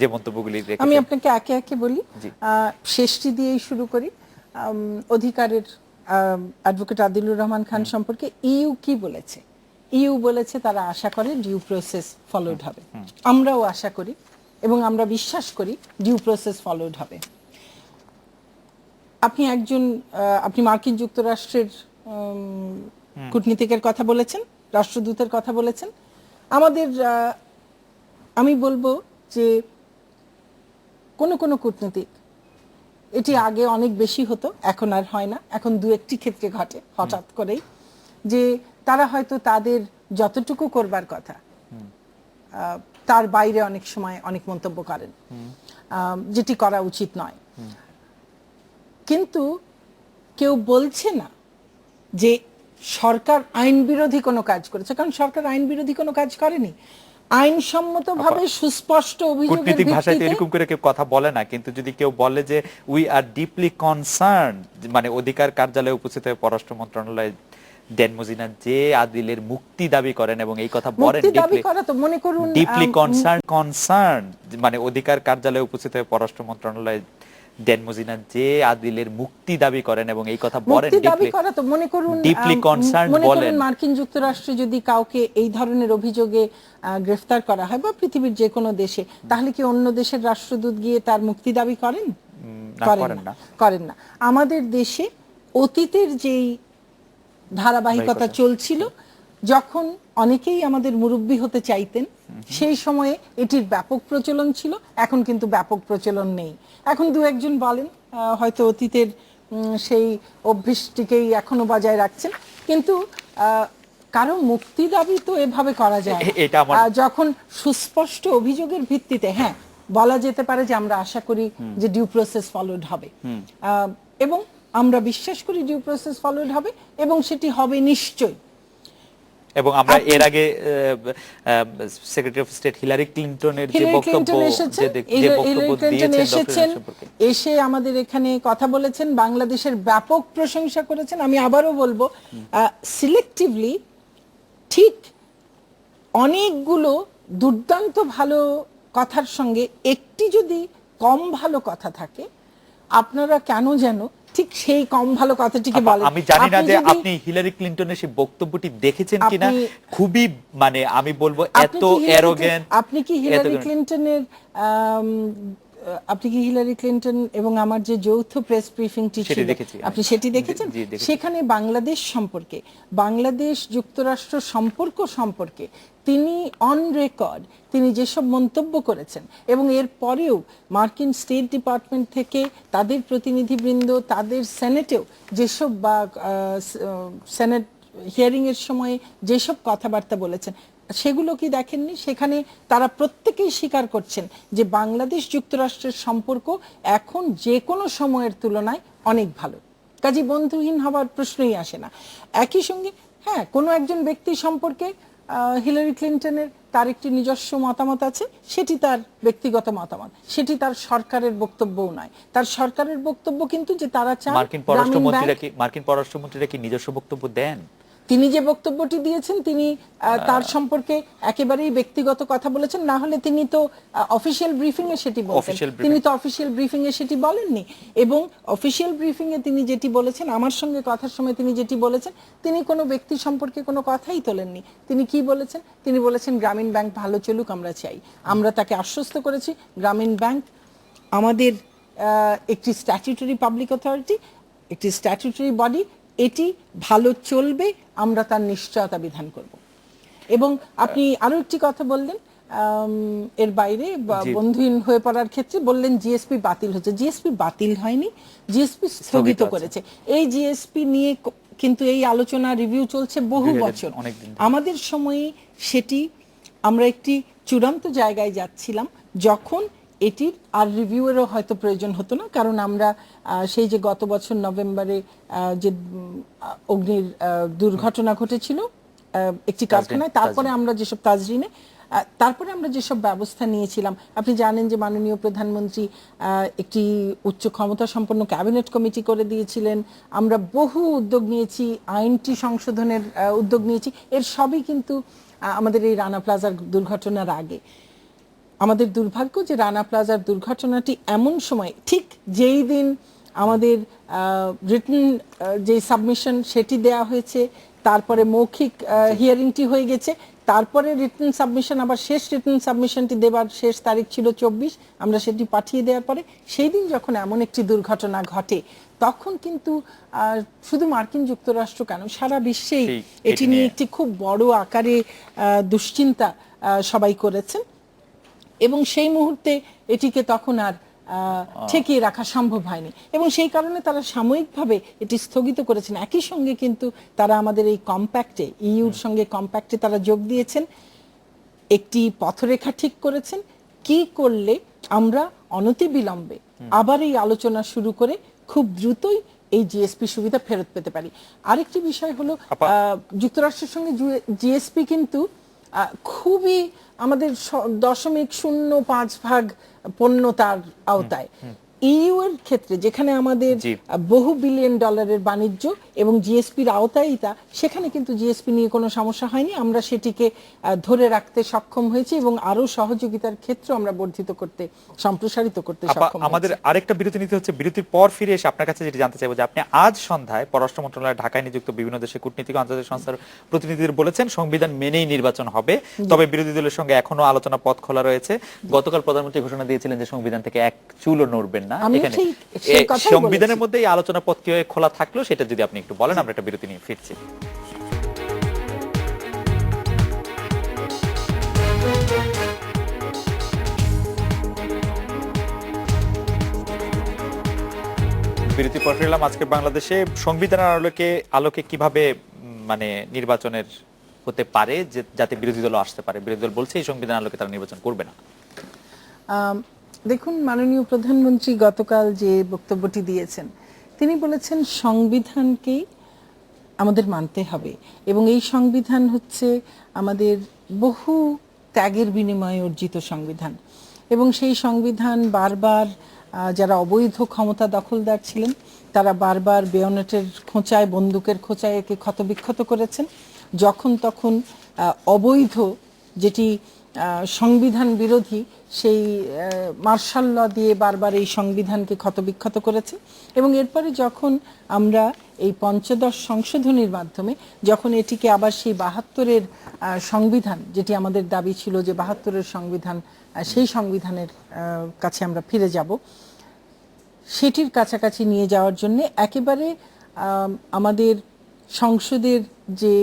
যে মন্তব্যগুলি, আমি আপনাকে একে একে বলি। শেষটি দিয়েই শুরু করি। অধিকারের অ্যাডভোকেট আদিলুর রহমান খান সম্পর্কে ইউ কি বলেছে? ইউ বলেছে তারা আশা করে ডিউ প্রসেস ফলোড হবে। আমরাও আশা করি এবং আমরা বিশ্বাস করি ডিউ প্রসেস ফলোড হবে। আপনি মার্কিন যুক্তরাষ্ট্রের কূটনীতিকের কথা বলেছেন, রাষ্ট্রদূতের কথা বলেছেন। আমি বলবো যে কোন কূটনীতিক, এটি আগে অনেক বেশি হতো, এখন আর হয় না, এখন 2-1টি ক্ষেত্রে ঘটে হঠাৎ করেই, যে তারা হয়তো তাদের যতটুকু করবার কথা তার বাইরে অনেক সময় অনেক মন্তব্য করেন, যেটি করা উচিত নয়। কিন্তু কেউ বলছে না যে সরকার আইন বিরোধী কোনো কাজ করেছে, কারণ সরকার আইন বিরোধী কোনো কাজ করেনি। আইনসম্মতভাবে সুস্পষ্ট অভিযোগের কূটনীতিক ভাষায় তো ভিত্তিতে এরকম করে কেউ কথা বলে না, কিন্তু যদি কেউ বলে যে উই আর ডিপলি কনসার্ন, মানে অধিকার কার্যালয়ে উপস্থিত হয়ে পররাষ্ট্র মন্ত্রণালয় ড্যান মজীনা যে আদিলের মুক্তি দাবি করেন এবং এই কথা বলেন, মুক্তি দাবি করা তো মনে করুন ডিপলি কনসার্ন, মানে অধিকার কার্যালয়ে উপস্থিত হয়ে পররাষ্ট্র মন্ত্রণালয় ড্যান মজীনা যে আদিলের মুক্তি দাবি করেন এবং এই কথা বলেন, মুক্তি দাবি করা তো মনে করুন ডিপলি কনসার্ন মনে বলেন। করুন মার্কিন যুক্তরাষ্ট্রে যদি কাউকে এই ধরনের অভিযোগে গ্রেফতার করা হয় বা পৃথিবীর যে কোনো দেশে, তাহলে কি অন্য দেশের রাষ্ট্রদূত গিয়ে তার মুক্তি দাবি করেন? করেন না। আমাদের দেশে অতীতের যেই ধারাবাহিকতা চলছিল, যখন অনেকেই আমাদের মুরব্বী হতে চাইতেন, সেই সময়ে এটির ব্যাপক প্রচলন ছিল। এখন কিন্তু ব্যাপক প্রচলন নেই। এখন দু একজন বলেন হয়তো অতীতের সেই অভ্যেসটিকেই এখনো বজায় রাখছেন, কিন্তু কারো মুক্তি দাবি তো এভাবে করা যায় যখন সুস্পষ্ট অভিযোগের ভিত্তিতে। হ্যাঁ, বলা যেতে পারে যে আমরা আশা করি যে ডিউ প্রসেস ফলোড হবে, এবং আমরা বিশ্বাস করি ডিউ প্রসেস ফলোড হবে, এবং সেটি হবে নিশ্চয়ই। এবং আমরা এর আগে সেক্রেটারি অফ স্টেট হিলারি ক্লিনটনের যে বক্তব্য দিয়েছেন, এসে আমাদের এখানে কথা বলেছেন, বাংলাদেশের ব্যাপক প্রশংসা করেছেন। আমি আবারও বলবো, সিলেক্টিভলি ঠিক অনেকগুলো দুর্দান্ত ভালো কথার সঙ্গে একটি যদি কম ভালো কথা থাকে, আপনারা কেন যেন ঠিক সেই কম ভালো কথাটিকে বলেন। আমি জানি না যে আপনি হিলারি ক্লিনটনের সেই বক্তব্যটি দেখেছেন কিনা, খুবই মানে আমি বলবো এত অ্যারোগেন্ট। আপনি কি হিলারি ক্লিনটন এবং আমার যে যৌথ প্রেস ব্রিফিংটি ছিল, আপনি সেটি দেখেছেন? সেখানে বাংলাদেশ সম্পর্কে, বাংলাদেশ যুক্তরাষ্ট্র সম্পর্কে তিনি অন রেকর্ড তিনি যেসব মন্তব্য করেছেন, এবং এর পরেও মার্কিন স্টেট ডিপার্টমেন্ট থেকে তাদের প্রতিনিধিবৃন্দ তাদের সেনেটেও যেসব বা সেনেট হিয়ারিং এর সময় যেসব কথাবার্তা বলেছেন, সেগুলো কি দেখেননি? সেখানে তারা প্রত্যেকেই স্বীকার করছেন যে বাংলাদেশ যুক্তরাষ্ট্রের সম্পর্ক এখন যে কোনো সময়ের তুলনায় অনেক ভালো, কাজে বন্ধুহীন হওয়ার প্রশ্নই আসে না। একই সঙ্গে হ্যাঁ, কোনো একজন ব্যক্তি সম্পর্কে হিলারি ক্লিনটনের তার একটি নিজস্ব মতামত আছে, সেটি তার ব্যক্তিগত মতামত, সেটি তার সরকারের বক্তব্যও নয়। তার সরকারের বক্তব্য কিন্তু যে তারা চান, মার্কিন পররাষ্ট্রমন্ত্রীরা কি নিজস্ব বক্তব্য দেন? তিনি যে বক্তব্যটি দিয়েছেন, তিনি তার সম্পর্কে একেবারেই ব্যক্তিগত কথা বলেছেন, না হলে তিনি তো অফিশিয়াল ব্রিফিং এ সেটি বলতেন। তিনি তো অফিশিয়াল ব্রিফিং এ সেটি বলেননি, এবং অফিশিয়াল ব্রিফিং এ তিনি যেটি বলেছেন, আমার সঙ্গে কথার সময় তিনি যেটি বলেছেন, তিনি কোনো ব্যক্তি সম্পর্কে কোনো কথাই তোলেননি। তিনি কি বলেছেন? তিনি বলেছেন গ্রামীণ ব্যাংক ভালো চলুক আমরা চাই। আমরা তাকে আশ্বস্ত করেছি গ্রামীণ ব্যাংক আমাদের একটি স্ট্যাটিউটরি পাবলিক অথরিটি, একটি স্ট্যাটিউটরি বডি, এটি ভালো চলবে, আমরা তার নিশ্চয়তা বিধান করব। এবং আপনি আরো একটি কথা বললেন এর বাইরে বন্ধুহীন হয়ে পড়ার ক্ষেত্রে, বললেন জিএসপি বাতিল হচ্ছে। জিএসপি বাতিল হয়নি, জিএসপি স্থগিত করেছে। এই জিএসপি নিয়ে কিন্তু এই আলোচনা রিভিউ চলছে বহু বছর। আমাদের সময়ে সেটি আমরা একটি চূড়ান্ত জায়গায় যাচ্ছিলাম, যখন এটির আর রিভিউয়েরও হয়তো প্রয়োজন হতো না, কারণ আমরা সেই যে গত বছর নভেম্বরে যে অগ্নির দুর্ঘটনা ঘটেছিল একটি কারখানায়, তারপরে আমরা যেসব তাজরিনে, তারপরে আমরা যেসব ব্যবস্থা নিয়েছিলাম, আপনি জানেন যে মাননীয় প্রধানমন্ত্রী একটি উচ্চ ক্ষমতা সম্পন্ন ক্যাবিনেট কমিটি করে দিয়েছিলেন। আমরা বহু উদ্যোগ নিয়েছি, আইনটি সংশোধনের উদ্যোগ নিয়েছি। এর সবই কিন্তু আমাদের এই রানা প্লাজার দুর্ঘটনার আগে। আমাদের দুর্ভাগ্য যে রানা প্লাজার দুর্ঘটনাটি এমন সময়, ঠিক যেই দিন আমাদের রিটেন যে সাবমিশন সেটি দেয়া হয়েছে, তারপরে মৌখিক হিয়ারিংটি হয়ে গেছে, তারপরে রিটেন সাবমিশন, আবার শেষ রিটেন সাবমিশনটি দেবার শেষ তারিখ ছিল 24, আমরা সেটি পাঠিয়ে দেওয়ার পরে সেই দিন যখন এমন একটি দুর্ঘটনা ঘটে, তখন কিন্তু শুধু মার্কিন যুক্তরাষ্ট্র কেন, সারা বিশ্বেই এটি নিয়ে একটি খুব বড় আকারে দুশ্চিন্তা সবাই করেছেন, এবং সেই মুহূর্তে এটিকে তখন আর ঠেকিয়ে রাখা সম্ভব হয়নি, এবং সেই কারণে তারা সাময়িকভাবে এটি স্থগিত করেছেন। একই সঙ্গে কিন্তু তারা আমাদের এই কম্প্যাক্টে, ইউর সঙ্গে কম্প্যাক্টে তারা যোগ দিয়েছেন, একটি পথরেখা ঠিক করেছেন কি করলে আমরা অনতিবিলম্বে আবার এই আলোচনা শুরু করে খুব দ্রুতই এই জিএসপি সুবিধা ফেরত পেতে পারি। আরেকটি বিষয় হলো যুক্তরাষ্ট্রের সঙ্গে জিএসপি কিন্তু খুবই আমাদের 0.05% পণ্য তার আওতায়। ইইউ এর ক্ষেত্রে যেখানে আমাদের বহু বিলিয়ন ডলারের বাণিজ্য এবং জিএসপির আওতায় তা, সেখানে কিন্তু জিএসপি নিয়ে কোনো সমস্যা হয়নি। আমরা সেটিকে ধরে রাখতে সক্ষম হয়েছি এবং আরো সহযোগিতার ক্ষেত্র আমরা বর্ধিত করতে, সম্প্রসারিত করতে সক্ষম হয়েছি। আমাদের আরেকটা বিরতি নিতে হচ্ছে। বিরতির পর ফিরে এসে আপনার কাছে যেটি জানতে চাইবো যে আপনি আজ সন্ধ্যায় পররাষ্ট্র মন্ত্রণালয়ের ঢাকায় নিযুক্ত বিভিন্ন দেশের কূটনীতিক ও আন্তর্জাতিক সংস্থার প্রতিনিধিদের বলেছেন সংবিধান মেনেই নির্বাচন হবে, তবে বিরোধী দলের সঙ্গে এখনো আলোচনা পথ খোলা রয়েছে। গতকাল প্রধানমন্ত্রী ঘোষণা দিয়েছিলেন যে সংবিধান থেকে এক চুলও নড়বেন না। এখানে সংবিধানের মধ্যে এই আলোচনা পথ কিভাবে খোলা থাকলো সেটা যদি আপনি একটু বলেন, আমরা একটা বিরতি নিয়ে ফিরছি। বিরতি পর ফিরলাম। আজকে বাংলাদেশে সংবিধানের আলোকে কিভাবে মানে নির্বাচনের হতে পারে যাতে বিরোধী দল আসতে পারে। বিরোধী দল বলছে এই সংবিধানের আলোকে তারা নির্বাচন করবে না। দেখুন, মাননীয় প্রধানমন্ত্রী গতকাল যে বক্তব্যটি দিয়েছেন, তিনি বলেছেন সংবিধানকেই আমাদের মানতে হবে এবং এই সংবিধান হচ্ছে আমাদের বহু ত্যাগের বিনিময়ে অর্জিত সংবিধান এবং সেই সংবিধান বারবার যারা অবৈধ ক্ষমতা দখলদার ছিলেন তারা বারবার বেয়নেটের খোঁচায়, বন্দুকের খোঁচায় একে ক্ষতবিক্ষত করেছেন। যখন তখন অবৈধ যেটি সংবিধান বিরোধী সেই মার্শাল ল দিয়ে বারবার এই সংবিধানকে ক্ষতবিক্ষত করেছে এবং এরপরে যখন আমরা এই পঞ্চদশ সংশোধনীর মাধ্যমে যখন এটিকে আবার সেই ৭২-এর সংবিধান, যেটি আমাদের দাবি ছিল যে ৭২-এর সংবিধান, সেই সংবিধানের কাছে আমরা ফিরে যাব, সেটির কাছাকাছি নিয়ে যাওয়ার জন্য একেবারে আমাদের সংসদের যে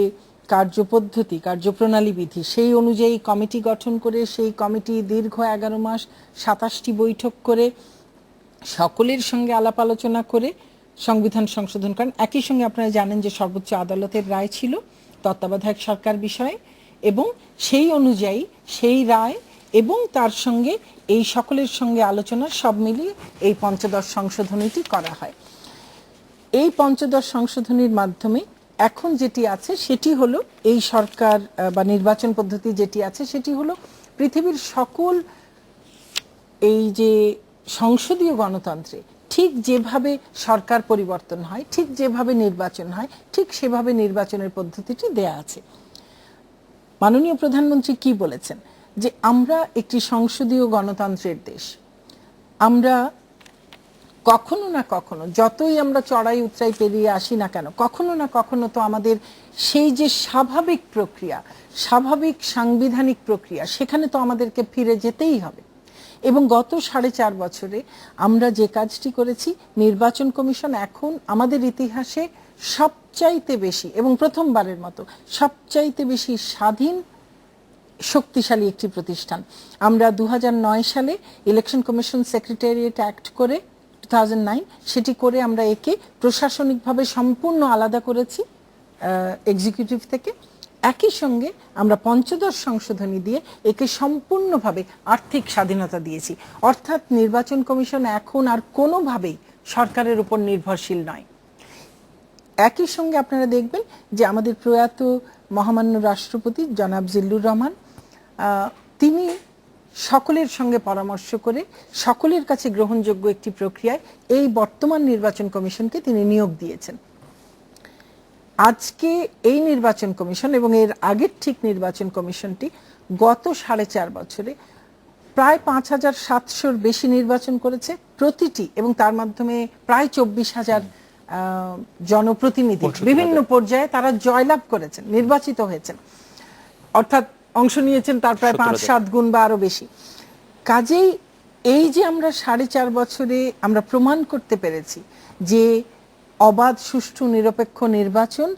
কার্যপদ্ধতি, কার্যপ্রণালী বিধি, সেই অনুযায়ী কমিটি গঠন করে সেই কমিটি দীর্ঘ 11 মাস ২৭টি বৈঠক করে সকলের সঙ্গে আলাপ আলোচনা করে সংবিধান সংশোধন করেন। একই সঙ্গে আপনারা জানেন যে সর্বোচ্চ আদালতের রায় ছিল তত্ত্বাবধায়ক সরকার বিষয়ে এবং সেই অনুযায়ী সেই রায় এবং তার সঙ্গে এই সকলের সঙ্গে আলোচনা সব মিলিয়ে এই পঞ্চদশ সংশোধনীটি করা হয়। এই পঞ্চদশ সংশোধনীর মাধ্যমে এখন যেটি আছে সেটি হলো এই সরকার বা নির্বাচন পদ্ধতি যেটি আছে সেটি হলো পৃথিবীর সকল এই যে সংসদীয় গণতন্ত্রে ঠিক যেভাবে সরকার পরিবর্তন হয়, ঠিক যেভাবে নির্বাচন হয়, ঠিক সেভাবে নির্বাচনের পদ্ধতিটি দেয়া আছে। মাননীয় প্রধানমন্ত্রী কি বলেছেন যে আমরা একটি সংসদীয় গণতন্ত্রের দেশ। আমরা কখনো না কখনো, যতই আমরা চড়াই উতরাই পেরিয়ে আসি না কেন, কখনো না কখনো তো আমাদের সেই যে স্বাভাবিক প্রক্রিয়া, স্বাভাবিক সাংবিধানিক প্রক্রিয়া, সেখানে তো আমাদেরকে ফিরে যেতেই হবে। এবং গত 4.5 বছরে আমরা যে কাজটি করেছি, নির্বাচন কমিশন এখন আমাদের ইতিহাসে সবচাইতে বেশি এবং প্রথমবারের মতো সবচাইতে বেশি স্বাধীন, শক্তিশালী একটি প্রতিষ্ঠান। আমরা 2009 সালে ইলেকশন কমিশন সেক্রেটারিয়েট অ্যাক্ট করে 2009 সেটি করে আমরা একে প্রশাসনিকভাবে সম্পূর্ণ আলাদা করেছি এক্সিকিউটিভ থেকে। একই সঙ্গে আমরা পঞ্চদশ সংশোধনী দিয়ে একে সম্পূর্ণভাবে আর্থিক স্বাধীনতা দিয়েছি। অর্থাৎ নির্বাচন কমিশন এখন আর কোনোভাবেই সরকারের উপর নির্ভরশীল নয়। একই সঙ্গে আপনারা দেখবেন যে আমাদের প্রয়াত মহামান্য রাষ্ট্রপতি জনাব জিল্লুর রহমান, তিনি সকলের সঙ্গে পরামর্শ করে সকলের কাছে গ্রহণযোগ্য একটি প্রক্রিয়ায় এই বর্তমান নির্বাচন কমিশনকে তিনি নিয়োগ দিয়েছেন। আজকে এই নির্বাচন কমিশন এবং এর আগের ঠিক নির্বাচন কমিশনটি গত 4.5 বছরে প্রায় 5,700-র বেশি নির্বাচন করেছে প্রতিটি, এবং তার মাধ্যমে প্রায় 24,000 জনপ্রতিনিধি বিভিন্ন পর্যায়ে তারা জয়লাভ করেছেন, নির্বাচিত হয়েছেন, অর্থাৎ অংশ নিয়েছেন তার প্রায় 5-7 গুণ বা আরো বেশি। কাজেই এই যে আমরা 4.5 বছরে আমরা প্রমাণ করতে পেরেছি যে অবাধ, সুষ্ঠু, নিরপেক্ষ নির্বাচন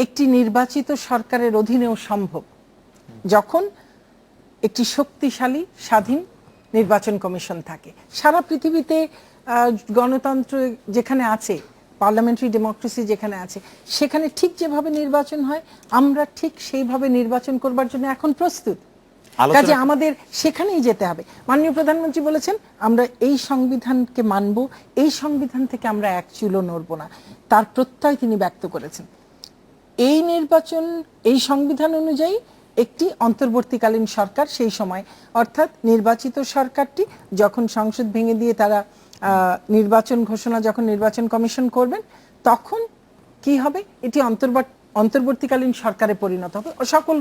একটি নির্বাচিত সরকারের অধীনেও সম্ভব যখন একটি শক্তিশালী স্বাধীন নির্বাচন কমিশন থাকে। সারা পৃথিবীতে গণতন্ত্র যেখানে আছে, পার্লামেন্টারি ডেমোক্রেসি যেখানে আছে, সেখানে ঠিক যেভাবে নির্বাচন হয় আমরা ঠিক সেইভাবে নির্বাচন করবার জন্য এখন প্রস্তুত। কাজে আমাদের সেখানেই যেতে হবে। মাননীয় প্রধানমন্ত্রী বলেছেন আমরা এই সংবিধানকে মানব, এই সংবিধান থেকে আমরা এক চুলও নড়ব না, তার প্রত্যয় তিনি ব্যক্ত করেছেন। এই নির্বাচন এই সংবিধান অনুযায়ী একটি অন্তর্বর্তীকালীন সরকার সেই সময়, অর্থাৎ নির্বাচিত সরকারটি যখন সংসদ ভেঙে দিয়ে তারা নির্বাচন ঘোষণা, যখন নির্বাচন কমিশন করবেন তখন কি হবে, এটি অন্তর্বর্তীকালীন সরকারে পরিণত হবে। সকল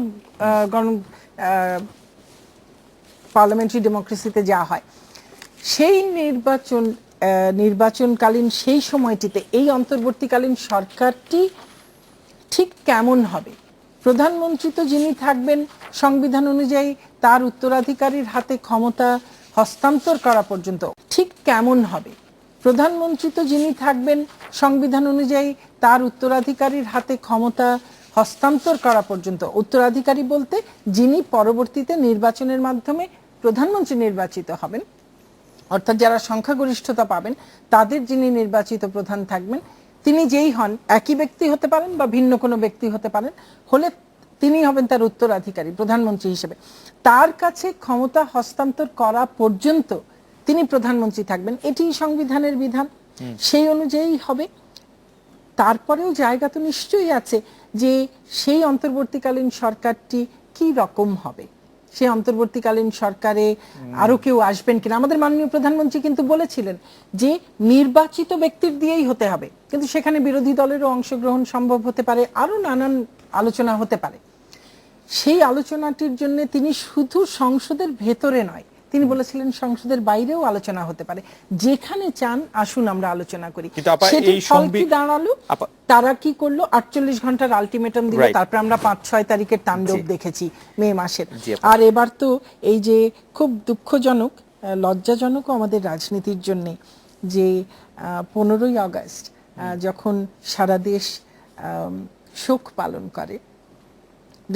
পার্লামেন্টারি ডেমোক্রেসিতে যা হয় সেই নির্বাচনকালীন সেই সময়টিতে এই অন্তর্বর্তীকালীন সরকারটি ঠিক কেমন হবে, প্রধানমন্ত্রী তো যিনি থাকবেন সংবিধান অনুযায়ী তার উত্তরাধিকারীর হাতে ক্ষমতা হস্তান্তর করা পর্যন্ত ঠিক কেমন হবে, প্রধানমন্ত্রী তো যিনি থাকবেন সংবিধান অনুযায়ী তার উত্তরাধিকারীর হাতে ক্ষমতা হস্তান্তর করা পর্যন্ত, উত্তরাধিকারী বলতে যিনি পরবর্তীতে নির্বাচনের মাধ্যমে প্রধানমন্ত্রী নির্বাচিত হবেন, অর্থাৎ যারা সংখ্যাগরিষ্ঠতা পাবেন তাদের যিনি নির্বাচিত প্রধান থাকবেন, তিনি যেই হন, একই ব্যক্তি হতে পারেন বা ভিন্ন কোনো ব্যক্তি হতে পারেন, হলে তিনি হবেন তার উত্তরাধিকারী প্রধানমন্ত্রী হিসেবে। তার কাছে ক্ষমতা হস্তান্তর করা পর্যন্ত তিনি প্রধানমন্ত্রী থাকবেন, এটি সংবিধানের বিধান, সেই অনুযায়ী হবে। তারপরেও জায়গা তো নিশ্চয়ই আছে যে সেই অন্তর্বর্তীকালীন সরকারটি কি রকম হবে, সেই অন্তর্বর্তীকালীন সরকারে আরো কেউ আসবেন কিনা। আমাদের মাননীয় প্রধানমন্ত্রী কিন্তু বলেছিলেন যে নির্বাচিত ব্যক্তির দিয়েই হতে হবে, কিন্তু সেখানে বিরোধী দলেরও অংশগ্রহণ সম্ভব হতে পারে, আরো নানান আলোচনা হতে পারে। সেই আলোচনাটির জন্য তিনি শুধু সংসদের ভেতরে নয়, তিনি বলেছিলেন সংসদের বাইরেও আলোচনা হতে পারে, যেখানে চান আসুন আমরা আলোচনা করি। সেটি ফল কি দাঁড়ালো, তারা কি করলো, 48 ঘন্টার আলটিমেটাম দিল, তারপর আমরা 5-6 তারিখের তাণ্ডব দেখেছি মে মাসের। আর এবার তো এই যে খুব দুঃখজনক, লজ্জাজনক আমাদের রাজনীতির জন্য যে 15ই আগস্ট যখন সারা দেশ শোক পালন করে,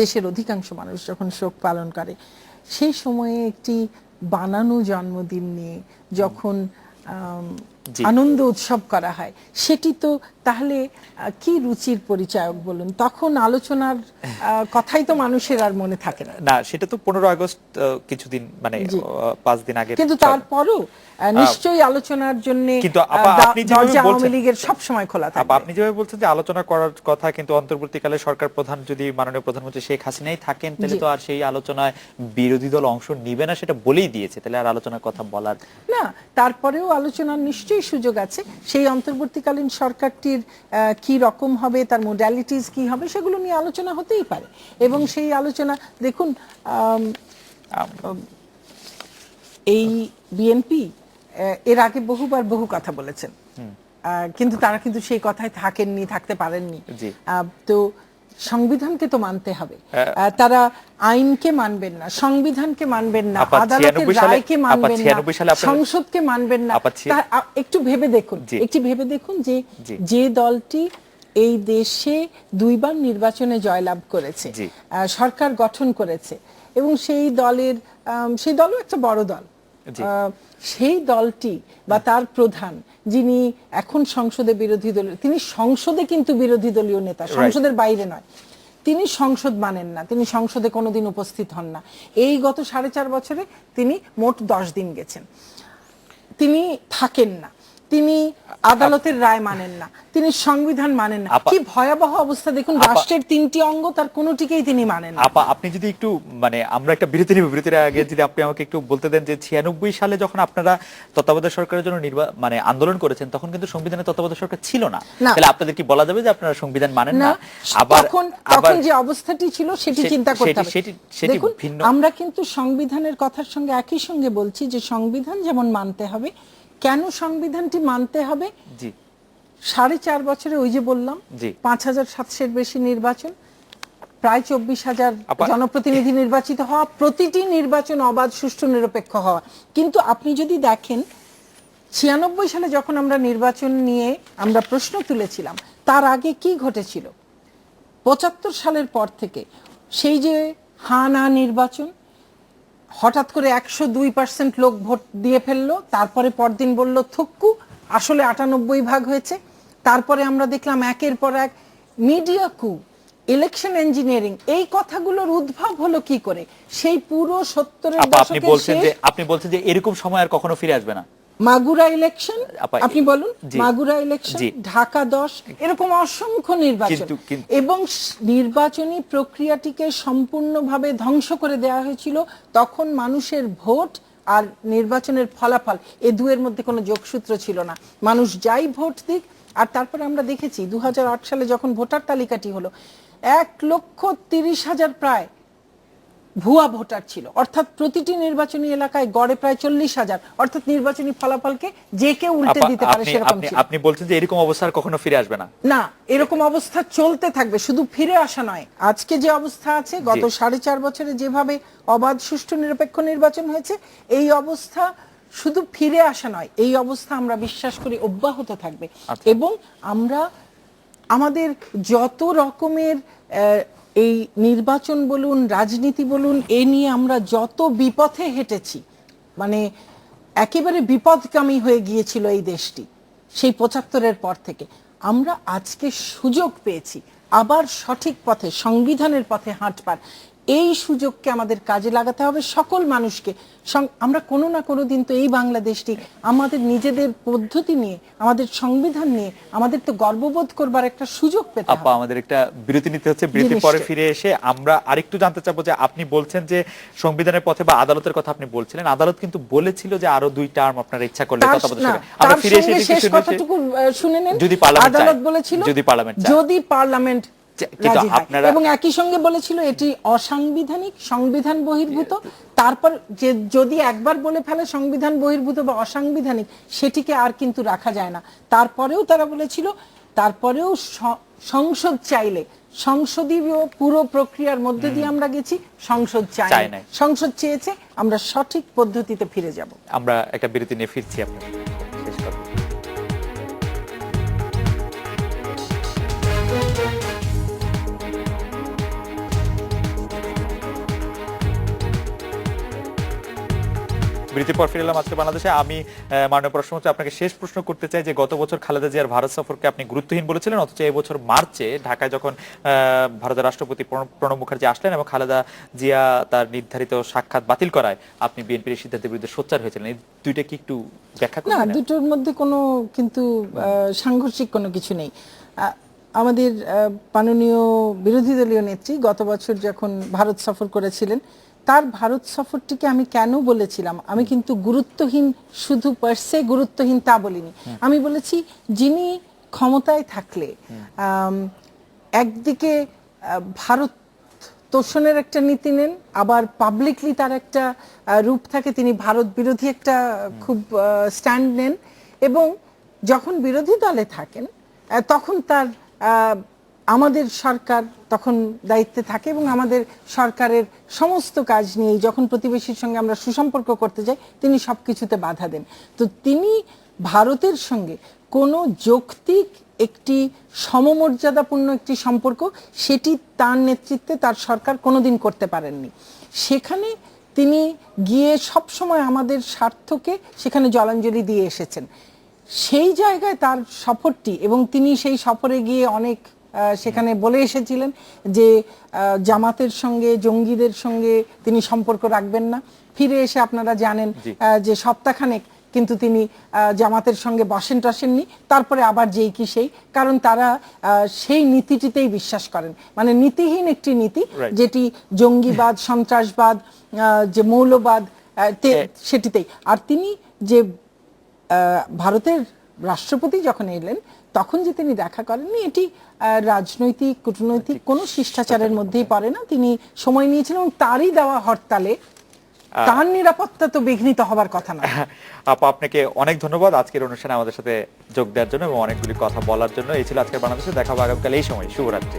দেশের অধিকাংশ মানুষ যখন শোক পালন করে, সেই সময়ে একটি বানানো জন্মদিন নিয়ে যখন আনন্দ উৎসব করা হয়, সেটি তো তাহলে কি রুচির পরিচায়ক বলুন। তখন আলোচনার কথাই তো মানুষের আর মনে থাকে না। না, সেটা তো 15 আগস্ট কিছুদিন মানে 5 দিন আগে, কিন্তু তারপরও নিশ্চয়ই আলোচনার জন্য আওয়ামী লীগের সব সময় খোলা থাকবে। আপনি যেভাবে বলছেন যে আলোচনা করার কথা, কিন্তু অন্তর্বর্তীকালে সরকার প্রধান যদি মাননীয় প্রধানমন্ত্রী শেখ হাসিনাই থাকেন, তাহলে তো আর সেই আলোচনায় বিরোধী দল অংশ নিবে না, সেটা বলেই দিয়েছে, তাহলে আর আলোচনার কথা বলার না। তারপরেও আলোচনার নিশ্চয়ই সুযোগ আছে। সেই অন্তর্বর্তীকালীন সরকারটির কি রকম হবে, তার মোডালিটিস কি হবে, সেগুলো নিয়ে আলোচনা হতেই পারে। এবং সেই আলোচনা দেখুন, এই বিএনপি এর আগে বহুবার বহু কথা বলেছেন, কিন্তু তারা কিন্তু সেই কথায় থাকতে পারেননি। তো সংবিধানকে তো মানতে হবে, তারা আইনকে মানবেন না, সংবিধানকে মানবেন না, আদালতের রায়কে মানবেন না, সংসদকে মানবেন না। একটু ভেবে দেখুন যে যে দলটি এই দেশে 2 বার নির্বাচনে জয়লাভ করেছে, সরকার গঠন করেছে, এবং সেই দলও একটা বড় দল, সেই দলটি বা তার প্রধান যিনি এখন সংসদে বিরোধী দলীয়, তিনি সংসদে কিন্তু বিরোধী দলীয় নেতা, সংসদের বাইরে নয়, তিনি সংসদ মানেন না, তিনি সংসদে কোনোদিন উপস্থিত হন না। এই গত 4.5 বছরে তিনি মোট 10 দিন গেছেন, তিনি থাকেন না, তিনি আদালতের রায় মানেন না, তিনি সংবিধান মানেন না। কি ভয়াবহ অবস্থা দেখুন, রাষ্ট্রের 3টি অঙ্গ, তার কোনোটিকেই তিনি মানেন না। আপনি যদি একটু মানে আমরা একটা বিরতি নিব, বিরতির আগে যদি আপনি আমাকে একটু বলতে দেন যে 96 সালে যখন আপনারা তত্ত্বাবধায়ক সরকারের জন্য মানে আন্দোলন করেছেন, তখন কিন্তু সংবিধানে তত্ত্বাবধায়ক সরকার ছিল না, তাহলে আপনাদের কি বলা যাবে যে আপনারা সংবিধান মানেন না? তখন যে অবস্থাটি ছিল সেটি চিন্তা করতে হবে। দেখুন, আমরা কিন্তু সংবিধানের কথার সঙ্গে একই সঙ্গে বলছি যে সংবিধান যেমন মানতে হবে, কেন সংবিধানটি মানতে হবে? 4.5 বছরে ওই যে বললাম 5700-এর বেশি নির্বাচন, প্রায় 24,000 জনপ্রতিনিধি নির্বাচিত হওয়া, প্রতিটি নির্বাচন অবাধ, সুষ্ঠু, নিরপেক্ষ হওয়া। কিন্তু আপনি যদি দেখেন 96 সালে যখন আমরা নির্বাচন নিয়ে আমরা প্রশ্ন তুলেছিলাম, তার আগে কি ঘটেছিল? 75 সালের পর থেকে সেই যে হা-না নির্বাচন, হঠাৎ করে 102% লোক ভোট দিয়ে ফেললো, তারপরে পরদিন বলল থুক্কু, আসলে 98 ভাগ হয়েছে। তারপরে আমরা দেখলাম একের পর এক মিডিয়া কু, ইলেকশন ইঞ্জিনিয়ারিং, এই কথাগুলোর উদ্ভব হলো কি করে? সেই পুরো 70-এর আপা আপনি দশকের বলছেন যে এরকম সময় আর কখনো ফিরে আসবে না। মাগুরা ইলেকশন, আপা, আপনি বলুন, জি, মাগুরা ইলেকশন, জি, ঢাকা 10, এরকম অসংখ্য নির্বাচন, এবং নির্বাচনী প্রক্রিয়াটিকে সম্পূর্ণভাবে ধ্বংস করে দেওয়া হয়েছিল। তখন মানুষের ভোট আর নির্বাচনের ফলাফল, এ দুয়ের মধ্যে কোনো যোগসূত্র ছিল না। মানুষ যাই ভোট দিক। আর তারপরে আমরা দেখেছি 2008 সালে যখন ভোটার তালিকাটি হলো, 1,30,000 প্রায় ভুয়া ভোটার ছিল। অর্থাৎ প্রতিটি নির্বাচনী এলাকায় গড়ে প্রায় 40,000, অর্থাৎ নির্বাচনী ফলাফলকে যে কেউ উল্টে দিতে পারে সেরকম ছিল। আপনি বলছেন যে এরকম অবস্থা আর কখনো ফিরে আসবে না? না, এরকম অবস্থা চলতে থাকবে, শুধু ফিরে আসা নয়। আজকে যে অবস্থা আছে, গত 4.5 বছরে যেভাবে অবাধ, সুষ্ঠু, নিরপেক্ষ নির্বাচন হয়েছে, এই অবস্থা শুধু ফিরে আসা নয়, এই অবস্থা আমরা বিশ্বাস করি অব্যাহত থাকবে। এবং আমরা আমাদের যত রকমের এই নির্বাচন বলুন, রাজনীতি বলুন, এ নিয়ে আমরা যত বিপথে হেঁটেছি, মানে একেবারে বিপদগামী হয়ে গিয়েছিল এই দেশটি সেই 75-এর পর থেকে, আমরা আজকে সুযোগ পেয়েছি আবার সঠিক পথে, সংবিধানের পথে হাঁটবার। এই সুযোগকে আমাদের কাজে লাগাতে হবে, সকল মানুষকে। আমরা কোনো না কোনো দিন তো এই বাংলাদেশটি আমাদের নিজেদের পদ্ধতি নিয়ে, আমাদের সংবিধান নিয়ে আমাদের তো গর্ববোধ করবার একটা সুযোগ পেতে হবে। আপা, আমাদের একটা বিরতি নিতে হচ্ছে। বিরতির পরে ফিরে এসে আমরা আরেকটু জানতে চাবো যে আপনি বলছেন যে সংবিধানের পথে বা আদালতের কথা আপনি বলছিলেন, আদালত কিন্তু বলেছিল যে আরো 2 টার্ম আপনার ইচ্ছা করলে আমরা ফিরে এসে শেষ কথাটুকু শুনে নেন। যদি পার্লামেন্ট, আদালত বলেছিল যদি পার্লামেন্ট রাজি হয়, এবং একই সঙ্গে বলেছিল এটি অসাংবিধানিক, সংবিধান বহির্ভূত। তারপর যে যদি একবার বলে ফেলে সংবিধান বহির্ভূত বা অসাংবিধানিক, সেটিকে আর কিন্তু রাখা যায় না। তারপরেও তারা বলেছিল, তারপরেও সংসদ চাইলে, সংসদীয় পুরো প্রক্রিয়ার মধ্যে দিয়ে আমরা গেছি, সংসদ চাই না, সংসদ চেয়েছে, আমরা সঠিক পদ্ধতিতে ফিরে যাব। আমরা একটা বিরতি নিয়ে ফিরছি। আপনি শেষ করুন। বিরতির পর ফিরে এলাম আজকে বাংলাদেশে। আমি মাননীয় প্রধানমন্ত্রী আপনাকে শেষ প্রশ্ন করতে চাই যে গত বছর খালেদা জিয়ার ভারত সফরকে আপনি গুরুত্বহীন বলেছিলেন, অথচ এই বছর মার্চে ঢাকায় যখন ভারতের রাষ্ট্রপতি প্রণব মুখার্জি আসলেন এবং খালেদা জিয়া তার নির্ধারিত সাক্ষাৎ বাতিল করায় আপনি বিএনপির সিদ্ধান্তের বিরুদ্ধে সোচ্চার হয়েছিলেন। এই দুইটা কি একটু ব্যাখ্যা করবেন? না, দুটোর মধ্যে কোনো কিন্তু সাংঘর্ষিক কোনো কিছু নেই। আমাদের মাননীয় বিরোধী দলীয় নেত্রী গত বছর যখন ভারত সফর করেছিলেন, তার ভারত সফরটিকে আমি কেন বলেছিলাম, আমি কিন্তু গুরুত্বহীন, শুধু পার্সে গুরুত্বহীন তা বলিনি। আমি বলেছি যিনি ক্ষমতায় থাকলে একদিকে ভারত তোষণের একটা নীতি নেন, আবার পাবলিকলি তার একটা রূপ থাকে, তিনি ভারত বিরোধী একটা খুব স্ট্যান্ড নেন, এবং যখন বিরোধী দলে থাকেন তখন তার আমাদের সরকার তখন দায়িত্বে থাকে, এবং আমাদের সরকারের সমস্ত কাজ নিয়ে যখন প্রতিবেশীর সঙ্গে আমরা সুসম্পর্ক করতে যাই, তিনি সবকিছুতে বাধা দেন। তো তিনি ভারতের সঙ্গে কোনো যৌক্তিক একটি সমমর্যাদাপূর্ণ একটি সম্পর্ক, সেটি তার নেতৃত্বে তার সরকার কোনোদিন করতে পারেননি। সেখানে তিনি গিয়ে সব সময় আমাদের স্বার্থকে সেখানে জলাঞ্জলি দিয়ে এসেছেন। সেই জায়গায় তার সফরটি, এবং তিনি সেই সফরে গিয়ে অনেক সেখানে বলে এসেছিলেন যে জামাতের সঙ্গে, জঙ্গিদের সঙ্গে তিনি সম্পর্ক রাখবেন না। ফিরে এসে আপনারা জানেন যে সপ্তাহখানেক কিন্তু তিনি জামাতের সঙ্গে বসেননি, তারপরে আবার যেই কি সেই, কারণ তারা সেই নীতিটিতেই বিশ্বাস করেন, মানে নীতিহীন একটি নীতি, যেটি জঙ্গিবাদ, সন্ত্রাসবাদ, যে মৌলবাদ, সেটিতেই। আর তিনি যে ভারতের রাষ্ট্রপতি যখন এলেন, তখন যে তিনি দেখা করেননি, এটি রাজনৈতিক, কূটনৈতিক কোনো শিষ্টাচারের মধ্যেই পড়ে না। তিনি সময় নিয়েছিলেন, এবং তারই দেওয়া হরতালে তার নিরাপত্তা তো বিঘ্নিত হবার কথা না। আপা, আপনাকে অনেক ধন্যবাদ আজকের অনুষ্ঠানে আমাদের সাথে যোগ দেওয়ার জন্য এবং অনেকগুলি কথা বলার জন্য। এই ছিল আজকের বাংলাদেশে। দেখা হবে আগামীকাল এই সময়। শুভরাত্রি।